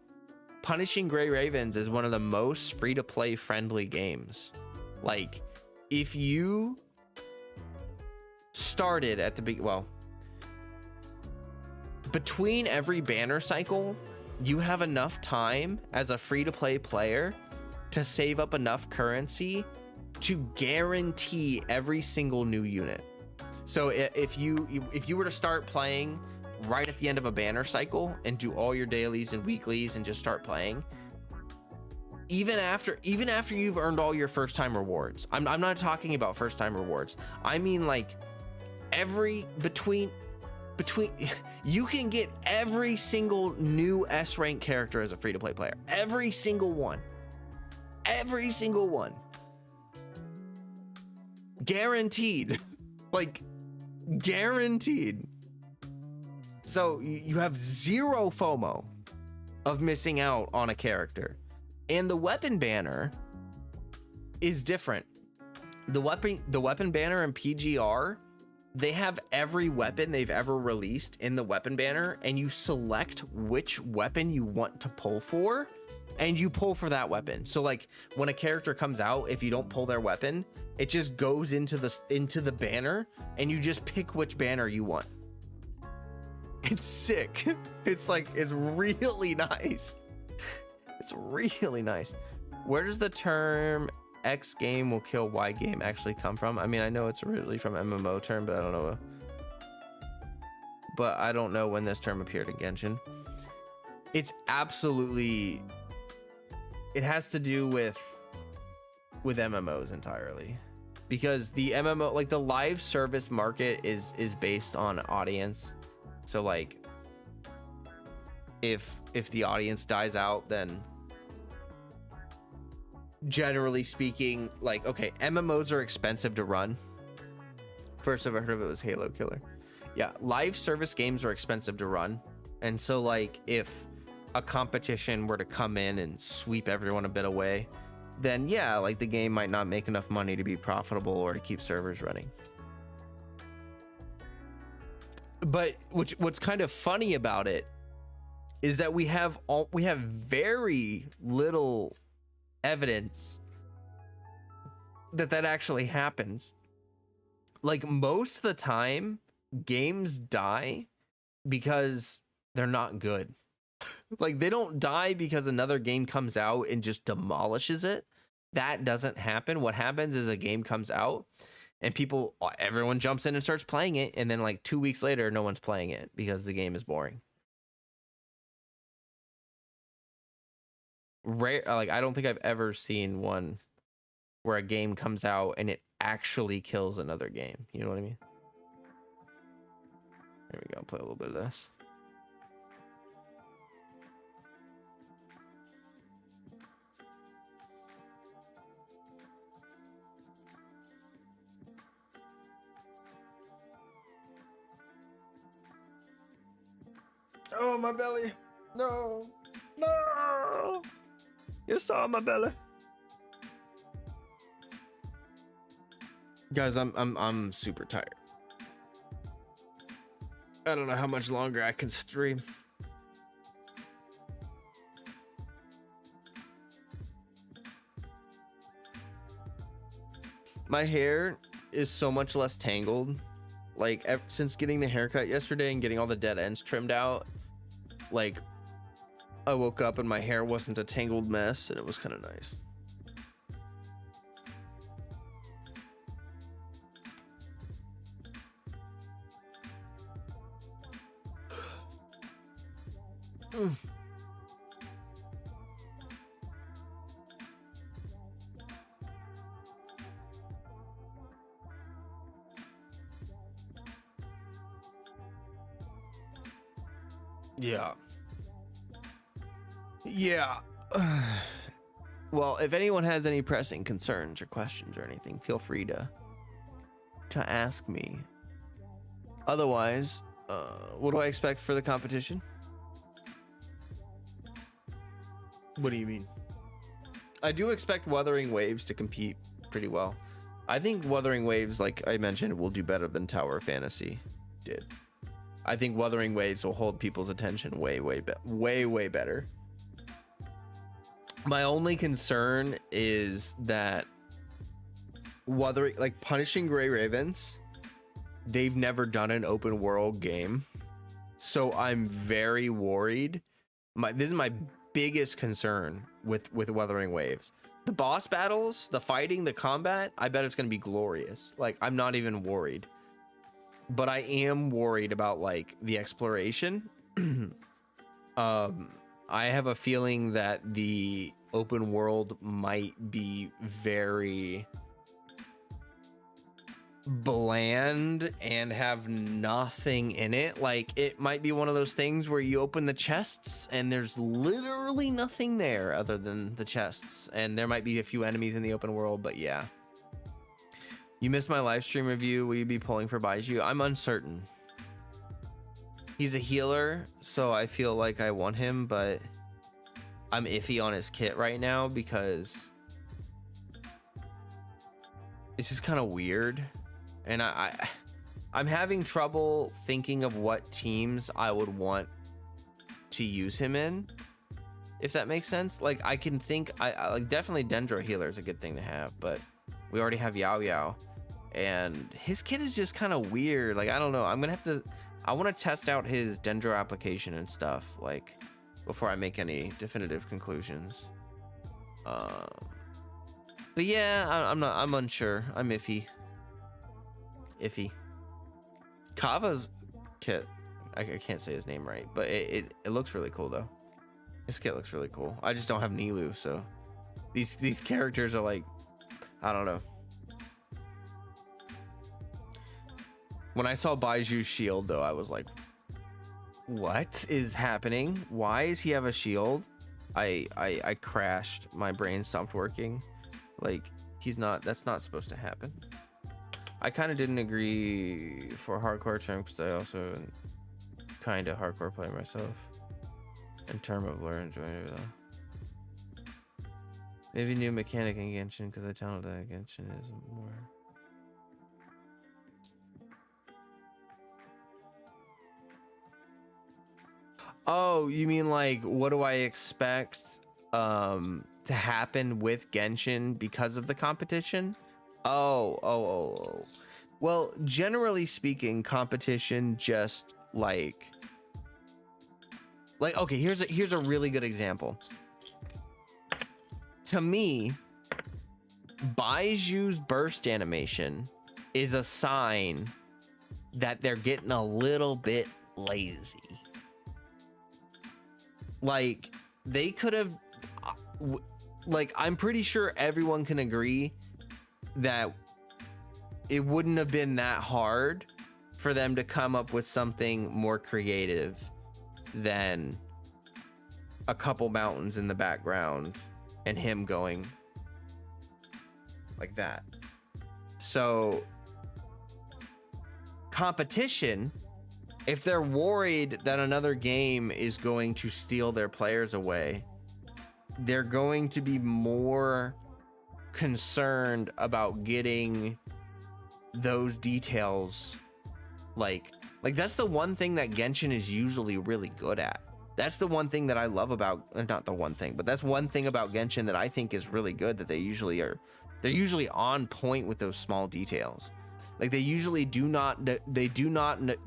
Punishing Gray Ravens is one of the most free-to-play friendly games. Like, if you started at the between every banner cycle, you have enough time as a free-to-play player to save up enough currency to guarantee every single new unit. So if you were to start playing right at the end of a banner cycle and do all your dailies and weeklies and just start playing, even after you've earned all your first time rewards. I'm not talking about first time rewards. I mean, like, between you can get every single new S rank character as a free to play player. Every single one. Guaranteed. Like, guaranteed. So you have zero FOMO of missing out on a character. And the weapon banner is different. The weapon banner in PGR, they have every weapon they've ever released in the weapon banner, and you select which weapon you want to pull for, and you pull for that weapon. So like when a character comes out, if you don't pull their weapon, it just goes into the banner, and you just pick which banner you want. It's sick. It's really nice. It's really nice. Where does the term X game will kill Y game actually come from? I mean, I know it's originally from MMO term, but I don't know when this term appeared in Genshin. It's absolutely, it has to do with MMOs entirely, because the MMO, like the live service market is based on audience. So like if the audience dies out, then generally speaking, like, okay, MMOs are expensive to run. First I've heard of it was Halo Killer. Yeah, live service games are expensive to run. And so like if a competition were to come in and sweep everyone a bit away, then yeah, like the game might not make enough money to be profitable or to keep servers running. But what's kind of funny about it is that we have very little evidence that actually happens. Like most of the time, games die because they're not good. Like they don't die because another game comes out and just demolishes it. That doesn't happen. What happens is a game comes out and everyone jumps in and starts playing it, and then like 2 weeks later, no one's playing it because the game is boring. Rare, like I don't think I've ever seen one where a game comes out and it actually kills another game. You know what I mean? There we go. Play a little bit of this. Oh, my belly. No. You saw my belly. Guys, I'm super tired. I don't know how much longer I can stream. My hair is so much less tangled. Like since getting the haircut yesterday and getting all the dead ends trimmed out, like I woke up and my hair wasn't a tangled mess, and it was kind of nice. Yeah. Well, if anyone has any pressing concerns or questions or anything, feel free to ask me. Otherwise, what do I expect for the competition? What do you mean? I do expect Wuthering Waves to compete pretty well. I think Wuthering Waves, like I mentioned, will do better than Tower of Fantasy did. I think Wuthering Waves will hold people's attention way better. My only concern is that Punishing Gray Ravens, they've never done an open world game, so I'm very worried. This is my biggest concern with Wuthering Waves. The boss battles, the fighting, the combat, I bet it's gonna be glorious. Like I'm not even worried. but I am worried about like the exploration. I have a feeling that the open world might be very bland and have nothing in it. Like, it might be one of those things where you open the chests and there's literally nothing there other than the chests, and there might be a few enemies in the open world. But yeah, you missed my live stream review. Will you be pulling for Baiju? I'm uncertain. He's a healer, so I feel like I want him, but I'm iffy on his kit right now because it's just kind of weird. And I'm having trouble thinking of what teams I would want to use him in, if that makes sense. Like, I can think, I like, definitely Dendro healer is a good thing to have, but we already have Yao Yao, and his kit is just kind of weird. Like, I don't know. I'm gonna have to, I want to test out his Dendro application and stuff, like, before I make any definitive conclusions. But yeah, I'm unsure. I'm iffy. Kava's kit, I can't say his name right, but it looks really cool though. His kit looks really cool. I just don't have Nilu, so these characters are like, I don't know. When I saw Baiju's shield though, I was like, what is happening? Why does he have a shield? I crashed. My brain stopped working. Like, that's not supposed to happen. I kind of didn't agree for hardcore term because I also kind of hardcore player myself. In terms of learn enjoying it though. Maybe new mechanic in Genshin because I found that Genshin is more. Oh, you mean like what do I expect to happen with Genshin because of the competition? Oh. Well, generally speaking, competition just like okay, here's a really good example. To me, Baiju's burst animation is a sign that they're getting a little bit lazy. Like, they could have, like, I'm pretty sure everyone can agree that it wouldn't have been that hard for them to come up with something more creative than a couple mountains in the background and him going like that. So competition, if they're worried that another game is going to steal their players away, they're going to be more concerned about getting those details. Like that's the one thing that Genshin is usually really good at. That's the one thing that I love about, not the one thing, but that's one thing about Genshin that I think is really good, that they usually are. They're usually on point with those small details. Like, they usually do not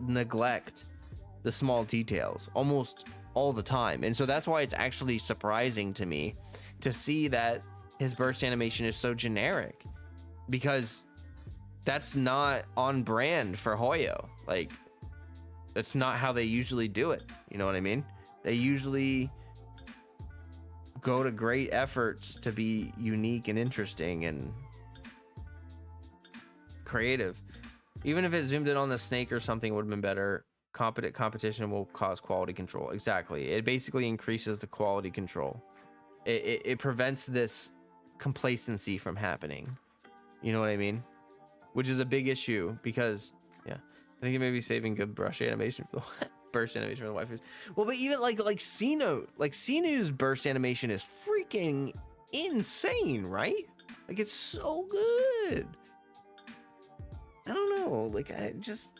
neglect the small details almost all the time. And so that's why it's actually surprising to me to see that his burst animation is so generic, because that's not on brand for Hoyo. Like, that's not how they usually do it. You know what I mean? They usually go to great efforts to be unique and interesting and creative. Even if it zoomed in on the snake or something, would have been better. Competent competition will cause quality control. Exactly. It basically increases the quality control. It prevents this complacency from happening. You know what I mean? Which is a big issue, because yeah, I think it may be saving good brush animation for the burst animation for the waifus. Well, but even like Sinu's burst animation is freaking insane, right? Like, it's so good. I don't know, like, I just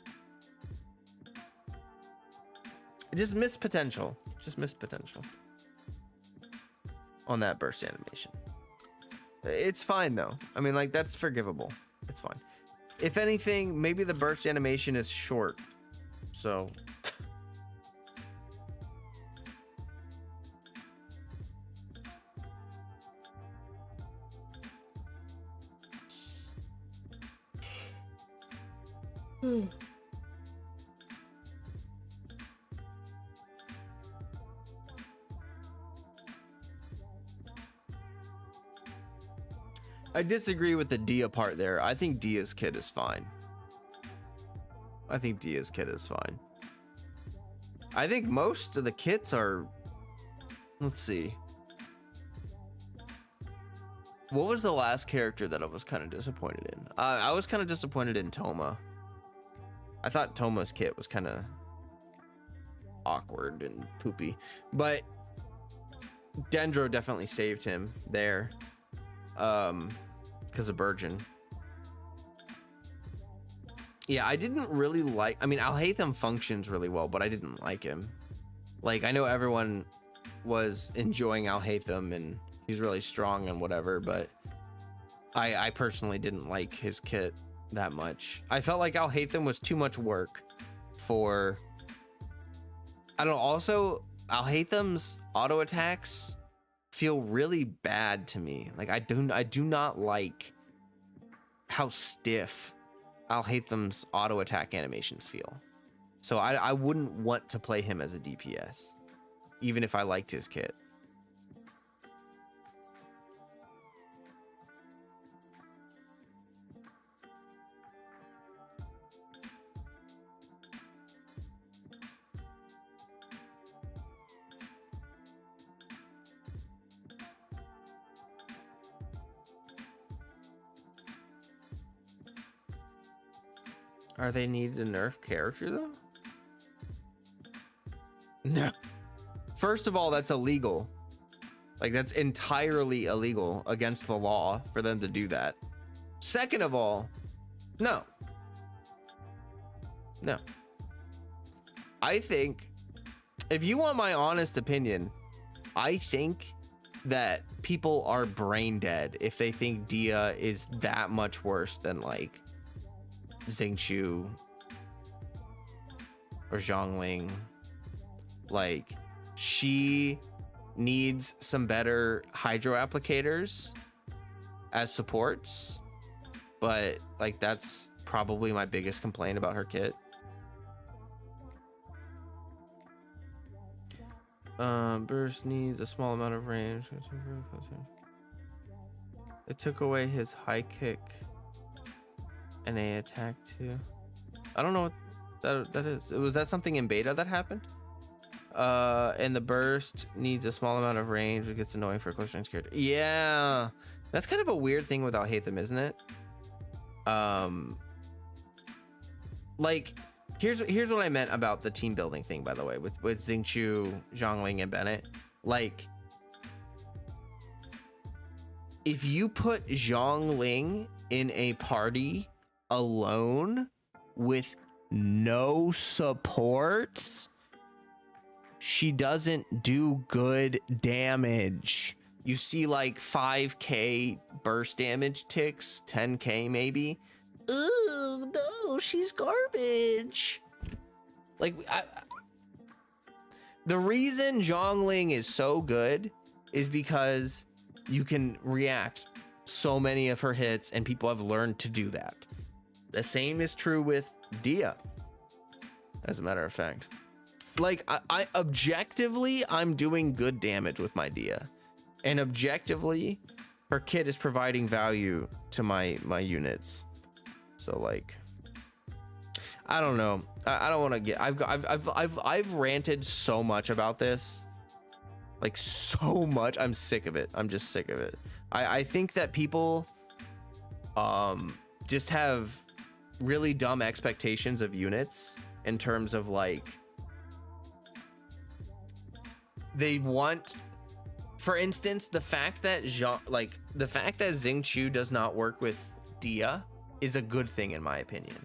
missed potential. Just missed potential on that burst animation. It's fine though. I mean, like, that's forgivable. It's fine. If anything, maybe the burst animation is short. So I disagree with the Dia part there. I think Dia's kit is fine. I think Dia's kit is fine. I think most of the kits are... Let's see. What was the last character that I was kind of disappointed in? I was kind of disappointed in Toma. I thought Toma's kit was kind of awkward and poopy, but Dendro definitely saved him there because of Burgeon. Yeah, I didn't really like... I mean, Alhaitham functions really well, but I didn't like him. Like, I know everyone was enjoying Alhaitham and he's really strong and whatever, but I personally didn't like his kit that much. I felt like Alhaitham was too much work for... I don't know. Also, Alhaitham's auto attacks feel really bad to me. Like, I do not like how stiff Alhaitham's auto attack animations feel. So I wouldn't want to play him as a DPS, even if I liked his kit. Are they need to nerf character though? No. First of all, that's illegal. Like, that's entirely illegal against the law for them to do that. Second of all, no. No. I think, if you want my honest opinion, I think that people are brain dead if they think Dia is that much worse than like Xingqiu or Zhongling. Like, she needs some better hydro applicators as supports, but like, that's probably my biggest complaint about her kit. Burst needs a small amount of range. It took away his high kick and a attack too. I don't know what that is. Was that something in beta that happened? And the burst needs a small amount of range, which gets annoying for a close range character. Yeah, that's kind of a weird thing with Alhaitham, isn't it? Like, here's what I meant about the team building thing, by the way, with Xingqiu, Zhongling, and Bennett. Like, if you put Zhongling in a party alone with no supports, she doesn't do good damage. You see like 5k burst damage ticks, 10k maybe. Ooh, no, she's garbage. Like, the reason Zhongling is so good is because you can react so many of her hits and people have learned to do that. The same is true with Dia, as a matter of fact. Like, I objectively, I'm doing good damage with my Dia, and objectively her kit is providing value to my units. So like, I don't know. I don't want to get, I've ranted so much about this, like so much. I'm sick of it. I'm just sick of it. I think that people just have really dumb expectations of units in terms of like, they want, for instance, the fact that Xingqiu does not work with Dia is a good thing in my opinion,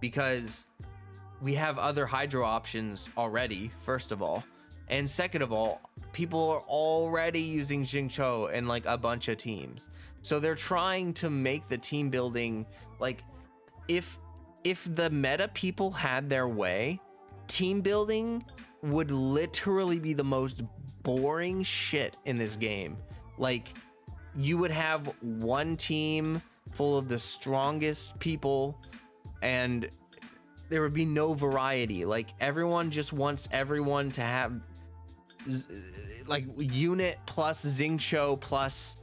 because we have other hydro options already, first of all, and second of all, people are already using Xingqiu in like a bunch of teams, so they're trying to make the team building, like, if the meta people had their way, team building would literally be the most boring shit in this game. Like, you would have one team full of the strongest people and there would be no variety. Like, everyone just wants everyone to have like unit plus Xingqiu plus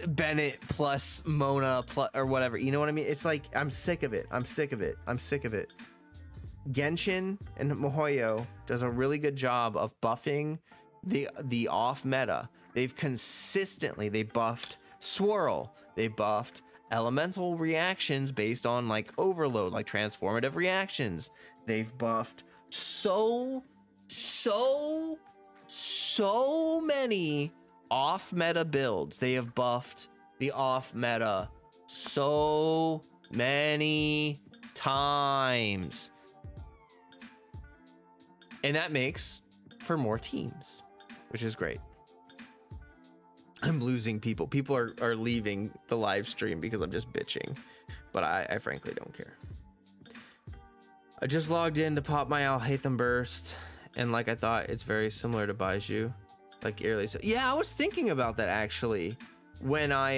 Bennett plus Mona plus or whatever. You know what I mean? It's like I'm sick of it. I'm sick of it. I'm sick of it. Genshin and Mihoyo does a really good job of buffing the off meta. They've consistently buffed Swirl. They buffed elemental reactions based on like overload, like transformative reactions. They've buffed so many off meta builds. They have buffed the off meta so many times. And that makes for more teams, which is great. I'm losing people. People are leaving the live stream because I'm just bitching, but I frankly don't care. I just logged in to pop my Alhaitham burst, and like I thought, it's very similar to Baiju. Like Early said, yeah, I was thinking about that actually when I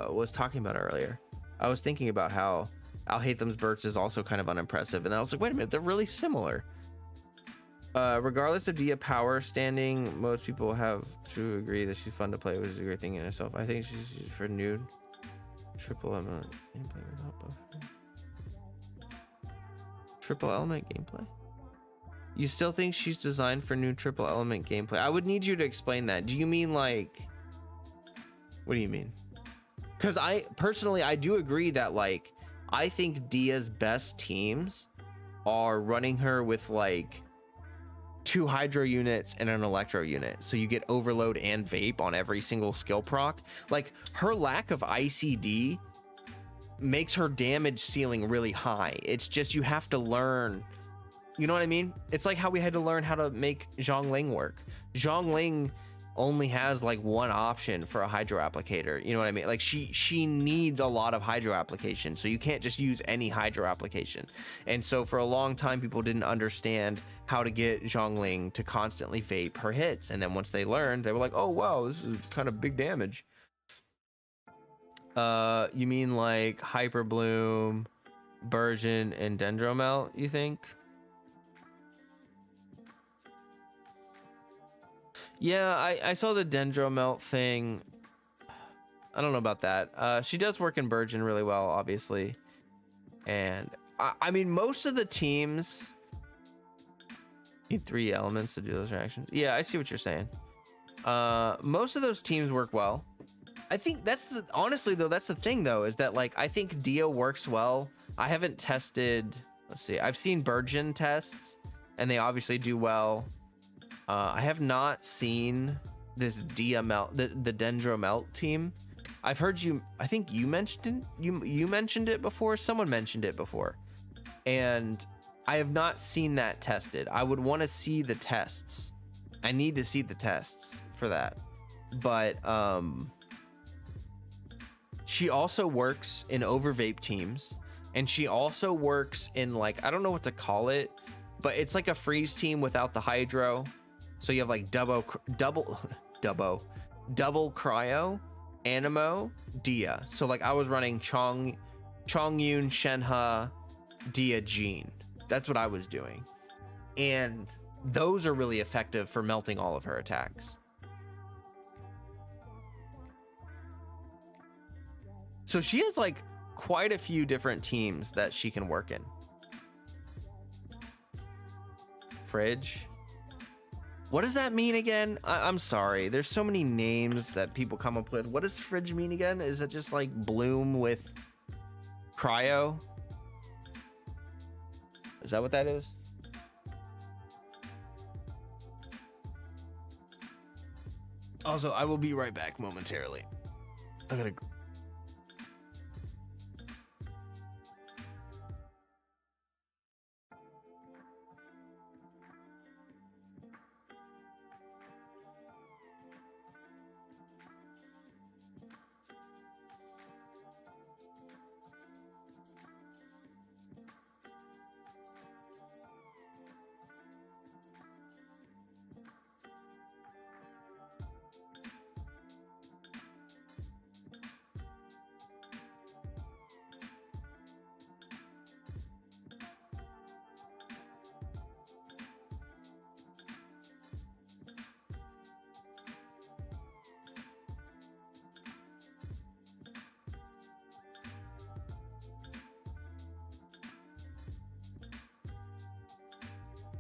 was talking about it earlier. I was thinking about how Alhaitham's burst is also kind of unimpressive, and I was like, wait a minute, they're really similar. Regardless of Dia power standing, most people have to agree that she's fun to play, which is a great thing in herself. I think she's for nude. Triple element gameplay without buff. Triple element gameplay? You still think she's designed for new triple element gameplay? I would need you to explain that. Do you mean like, what do you mean? Because I personally, I do agree that like, I think Dia's best teams are running her with like 2 hydro units and an electro unit, so you get overload and vape on every single skill proc. Like her lack of ICD makes her damage ceiling really high. It's just you have to learn, you know what I mean? It's like how we had to learn how to make Zhongling work. Zhongling only has like one option for a hydro applicator, you know what I mean? Like she needs a lot of hydro application, so you can't just use any hydro application. And so for a long time people didn't understand how to get Zhongling to constantly vape her hits, and then once they learned, they were like, oh wow, this is kind of big damage. You mean like Hyper Bloom, Burgeon, and Dendromelt, you think? Yeah, I saw the Dendromelt thing. I don't know about that. She does work in Burgeon really well, obviously. And I mean, most of the teams need 3 elements to do those reactions. Yeah, I see what you're saying. Most of those teams work well. I think that's the, honestly though, that's the thing though, is that like, I think Dio works well. I haven't tested, let's see, I've seen Burgeon tests and they obviously do well. I have not seen this Dia Melt, the Dendromelt team. I've heard you, I think you mentioned it before. Someone mentioned it before. And I have not seen that tested. I would want to see the tests. I need to see the tests for that. But she also works in overvape teams, and she also works in like, I don't know what to call it, but it's like a freeze team without the hydro. So you have like double cryo, Animo, Dia. So like I was running Chongyun, Shenhe, Dia, Jean. That's what I was doing. And those are really effective for melting all of her attacks. So she has like quite a few different teams that she can work in. Fridge. What does that mean again? I'm sorry. There's so many names that people come up with. What does fridge mean again? Is it just like bloom with cryo? Is that what that is? Also, I will be right back momentarily. I gotta...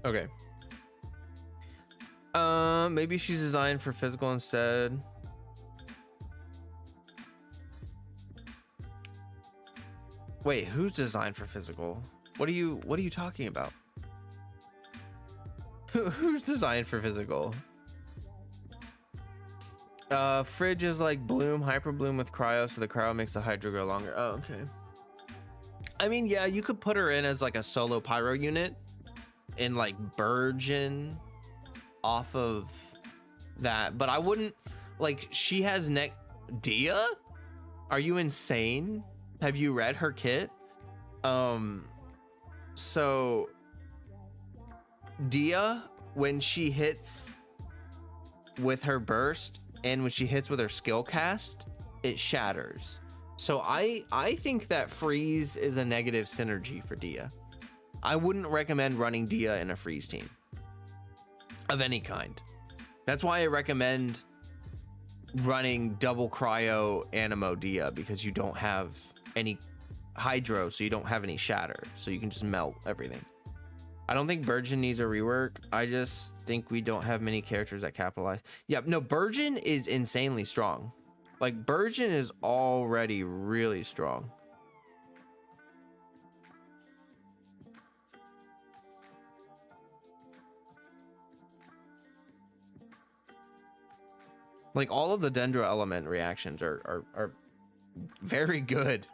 Okay. Maybe she's designed for physical instead. Wait, who's designed for physical? What are you talking about? Who's designed for physical? Fridge is like bloom, hyper bloom with cryo, so the cryo makes the hydro go longer. Oh, okay. I mean, yeah, you could put her in as like a solo pyro unit and like burgeon off of that, but I wouldn't like, she has Dia? Are you insane? Have you read her kit? So Dia, when she hits with her burst and when she hits with her skill cast, it shatters. So I think that freeze is a negative synergy for Dia. I wouldn't recommend running Dia in a freeze team of any kind. That's why I recommend running double cryo Animo Dia, because you don't have any hydro, so you don't have any shatter, so you can just melt everything. I don't think Burgeon needs a rework. I just think we don't have many characters that capitalize. Yeah, no, Burgeon is insanely strong. Like, Burgeon is already really strong. Like, all of the Dendro element reactions are very good.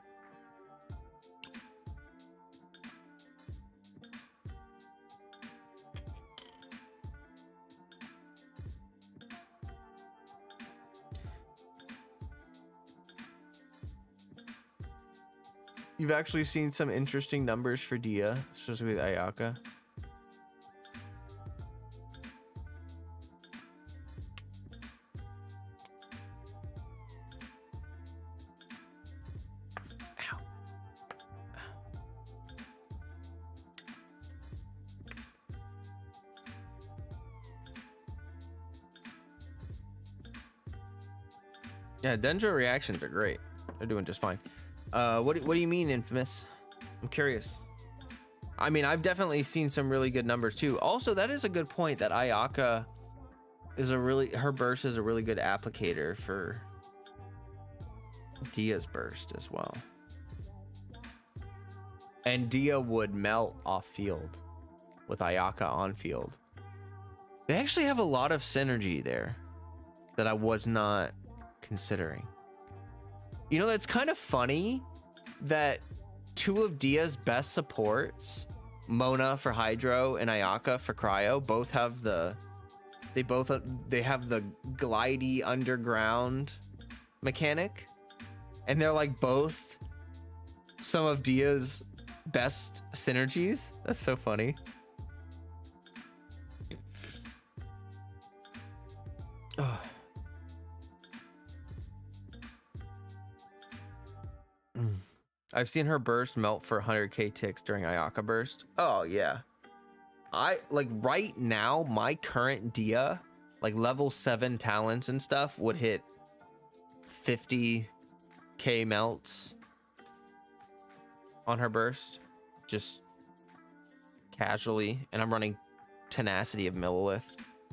You've actually seen some interesting numbers for Dia, especially with Ayaka. Ow. Yeah, Dendro reactions are great. They're doing just fine. What do you mean, Infamous? I'm curious. I mean, I've definitely seen some really good numbers too. Also, that is a good point that Ayaka is her burst is a really good applicator for Dia's burst as well. And Dia would melt off field with Ayaka on field. They actually have a lot of synergy there that I was not considering. You know, that's kind of funny that two of Dia's best supports, Mona for Hydro and Ayaka for Cryo, both have the glidey underground mechanic, and they're like both some of Dia's best synergies. That's so funny. Oh. I've seen her burst melt for 100k ticks during Ayaka burst. Oh yeah. I like right now, my current Dia, like level 7 talents and stuff, would hit 50k melts on her burst, just casually, and I'm running Tenacity of Millilith.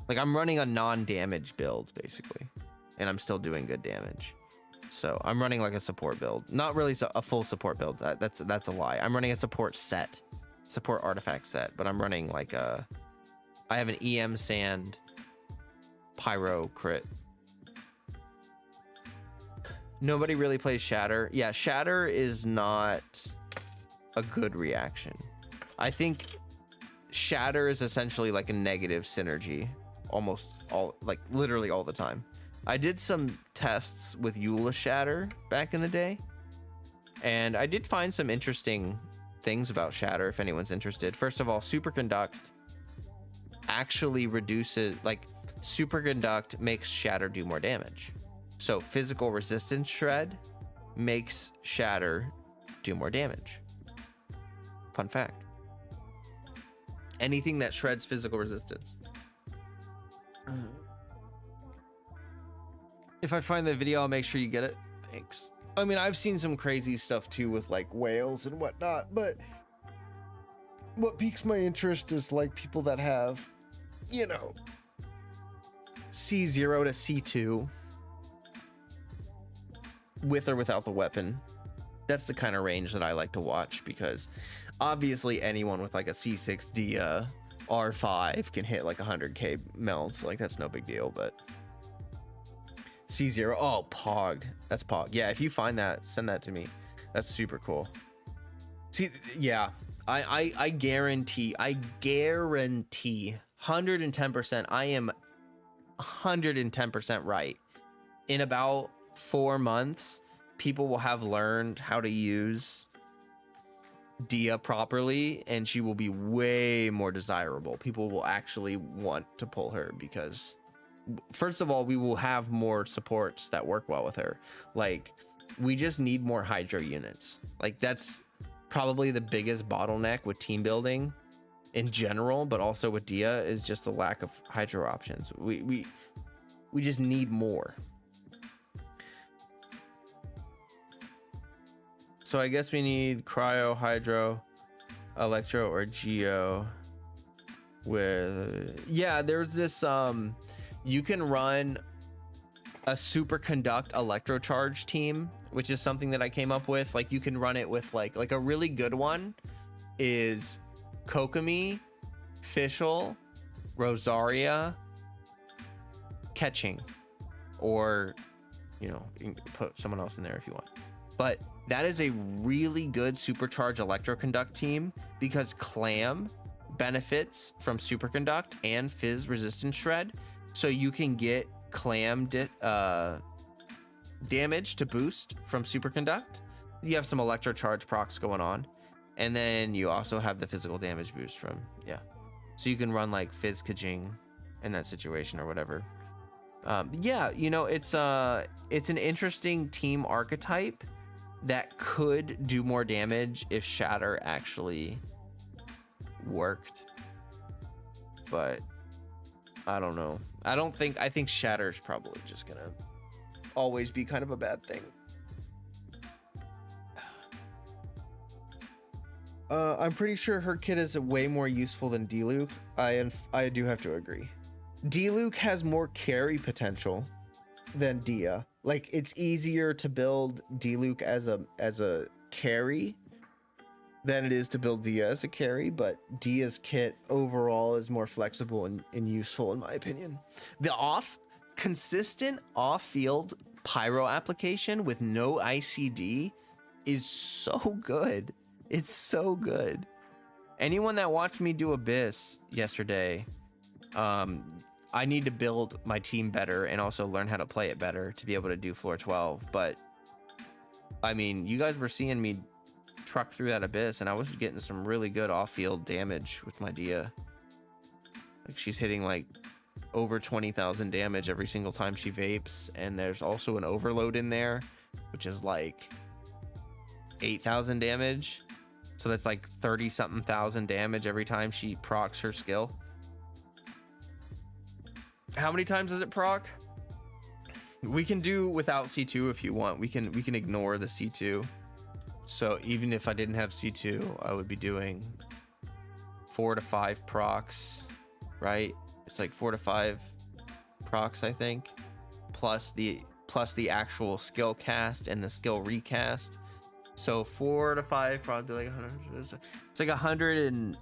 Like, I'm running a non-damage build basically, and I'm still doing good damage. So I'm running like a support build, not really a full support build. That's a lie. I'm running a support artifact set, but I'm running like I have an EM Sand Pyro crit. Nobody really plays Shatter. Yeah, Shatter is not a good reaction. I think Shatter is essentially like a negative synergy, literally all the time. I did some tests with Eula Shatter back in the day, and I did find some interesting things about Shatter if anyone's interested. First of all, Superconduct actually Superconduct makes Shatter do more damage. So physical resistance shred makes Shatter do more damage. Fun fact. Anything that shreds physical resistance. If I find the video, I'll make sure you get it. Thanks. I mean, I've seen some crazy stuff too with like whales and whatnot, but what piques my interest is like people that have, you know, C0 to C2 with or without the weapon. That's the kind of range that I like to watch, because obviously anyone with like a C6 Dia R5 can hit like 100k melts. Like, that's no big deal. But C0, oh, Pog. That's Pog. Yeah, if you find that, send that to me. That's super cool. See, yeah, I guarantee 110%, I am 110% right. In about 4 months, people will have learned how to use Dia properly, and she will be way more desirable. People will actually want to pull her because, first of all, we will have more supports that work well with her. Like, we just need more Hydro units. Like, that's probably the biggest bottleneck with team building in general, but also with Dia, is just the lack of Hydro options. We just need more. So I guess we need Cryo, Hydro, Electro, or Geo with, yeah, there's this, you can run a superconduct electrocharge team, which is something that I came up with. Like, you can run it with like a really good one is Kokomi, Fischl, Rosaria, Catching, or, you know, you can put someone else in there if you want. But that is a really good supercharged electroconduct team, because Clam benefits from superconduct and fizz resistance shred, so you can get Clam damage to boost from superconduct. You have some electrocharge procs going on, and then you also have the physical damage boost from, yeah, so you can run like Fizz Kajing in that situation or whatever. Yeah, you know, it's an interesting team archetype that could do more damage if Shatter actually worked, but I don't know. I think Shatter's probably just gonna always be kind of a bad thing. I'm pretty sure her kit is way more useful than D-Luke. I do have to agree. D-Luke has more carry potential than Dia. Like, it's easier to build D-Luke as a carry than it is to build Dia as a carry, but Dia's kit overall is more flexible and useful, in my opinion. The consistent off-field pyro application with no ICD is so good. It's so good. Anyone that watched me do Abyss yesterday, I need to build my team better and also learn how to play it better to be able to do floor 12. But I mean, you guys were seeing me truck through that Abyss, and I was getting some really good off-field damage with my Dia. Like, she's hitting like over 20,000 damage every single time she vapes, and there's also an overload in there, which is like 8,000 damage. So that's like 30-something thousand damage every time she procs her skill. How many times does it proc? We can do without C2 if you want. We can ignore the C2. So even if I didn't have C2, I would be doing 4 to 5 procs, right? It's like 4 to 5 procs, I think, plus the actual skill cast and the skill recast. So 4 to 5, probably like 100. It's like 100 and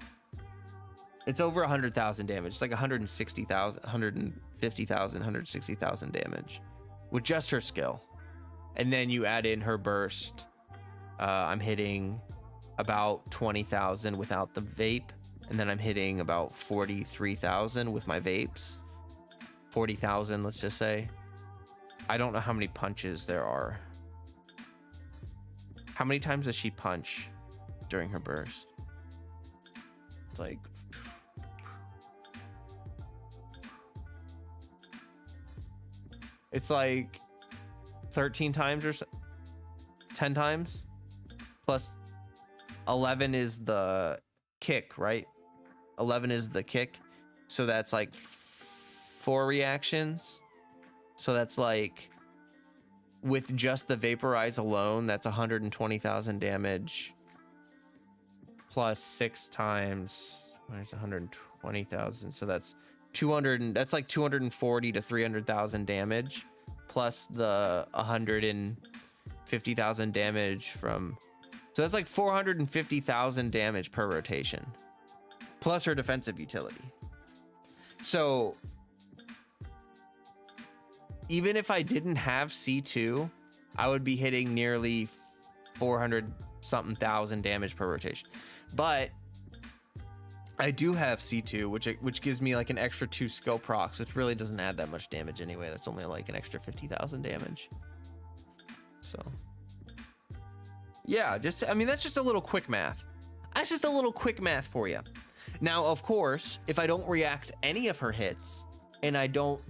it's over 100,000 damage. It's like 160,000, 150,000, 160,000 damage with just her skill. And then you add in her burst. I'm hitting about 20,000 without the vape, and then I'm hitting about 43,000 with my vapes. 40,000, let's just say. I don't know how many punches there are. How many times does she punch during her burst? It's like, it's like 13 times or so, 10 times, plus 11 is the kick, right? 11 is the kick, so that's like 4 reactions. So that's like, with just the vaporize alone, that's 120,000 damage, plus 6 times, there's 120,000. So that's 200, and that's like 240 to 300,000 damage, plus the 150,000 damage from, so that's like 450,000 damage per rotation, plus her defensive utility. So even if I didn't have C2, I would be hitting nearly 400 something thousand damage per rotation. But I do have C2, which gives me like an extra 2 skill procs, which really doesn't add that much damage anyway. That's only like an extra 50,000 damage. So yeah, I mean, that's just a little quick math. That's just a little quick math for you. Now, of course, if I don't react any of her hits and I don't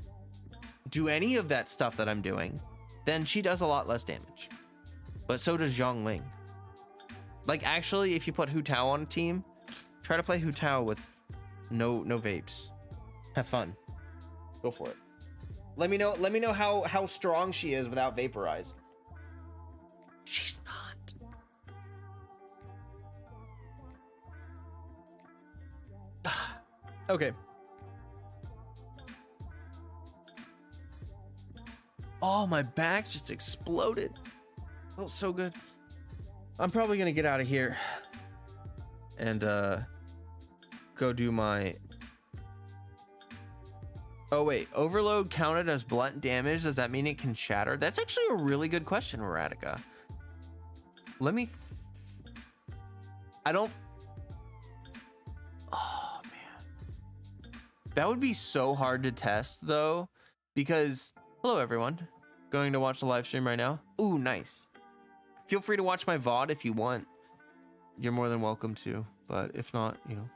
do any of that stuff that I'm doing, then she does a lot less damage. But so does Zhongling. Like, actually, if you put Hu Tao on a team, try to play Hu Tao with no vapes. Have fun. Go for it. Let me know how strong she is without vaporize. She's not. Okay. Oh, my back just exploded. Felt so good. I'm probably gonna get out of here and go do my. Oh wait, overload counted as blunt damage. Does that mean it can shatter? That's actually a really good question, Radica. Let me. I don't. Oh man, that would be so hard to test though, because hello everyone, going to watch the live stream right now. Ooh, nice. Feel free to watch my VOD if you want. You're more than welcome to, but if not, you know.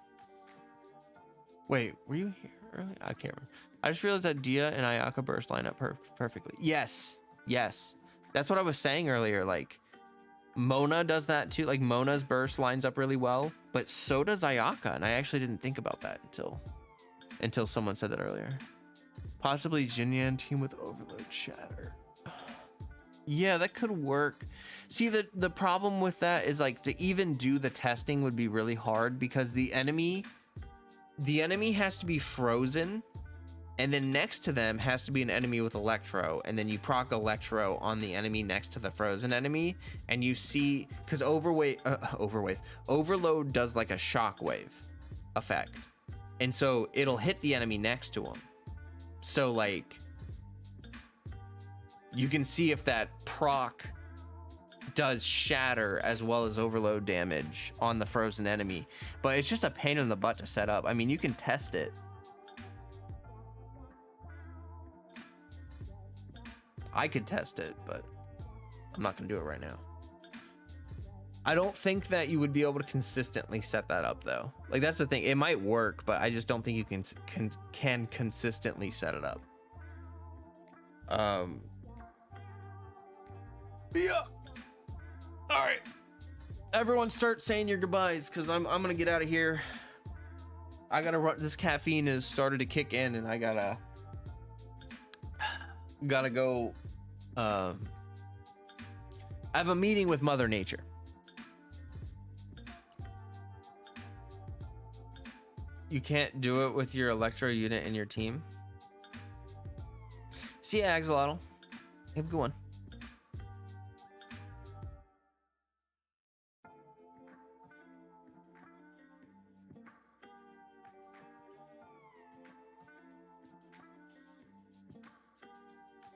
Wait, were you here earlier? I can't remember. I just realized that Dia and Ayaka burst line up perfectly. Yes, yes. That's what I was saying earlier. Like, Mona does that too. Like, Mona's burst lines up really well, but so does Ayaka. And I actually didn't think about that until someone said that earlier. Possibly Jinyan team with overload shatter. Yeah, that could work. See, the problem with that is, like, to even do the testing would be really hard because the enemy has to be frozen, and then next to them has to be an enemy with electro, and then you proc electro on the enemy next to the frozen enemy, and you see, because overload does like a shockwave effect, and so it'll hit the enemy next to him. So like, you can see if that proc does shatter as well as overload damage on the frozen enemy, but it's just a pain in the butt to set up. I mean, you can test it. I could test it, but I'm not gonna do it right now. I don't think that you would be able to consistently set that up though. Like, that's the thing. It might work, but I just don't think you can consistently set it up. Yeah. All right. Everyone start saying your goodbyes, because I'm gonna get out of here. I gotta run. This caffeine has started to kick in, and I gotta go. I have a meeting with Mother Nature. You can't do it with your electro unit in your team. See ya, Axolotl. Have a good one.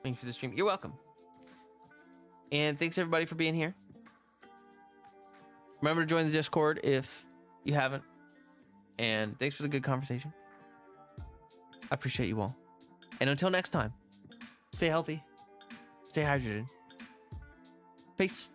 Thanks for the stream. You're welcome. And thanks everybody for being here. Remember to join the Discord if you haven't. And thanks for the good conversation. I appreciate you all. And until next time, stay healthy, stay hydrated. Peace.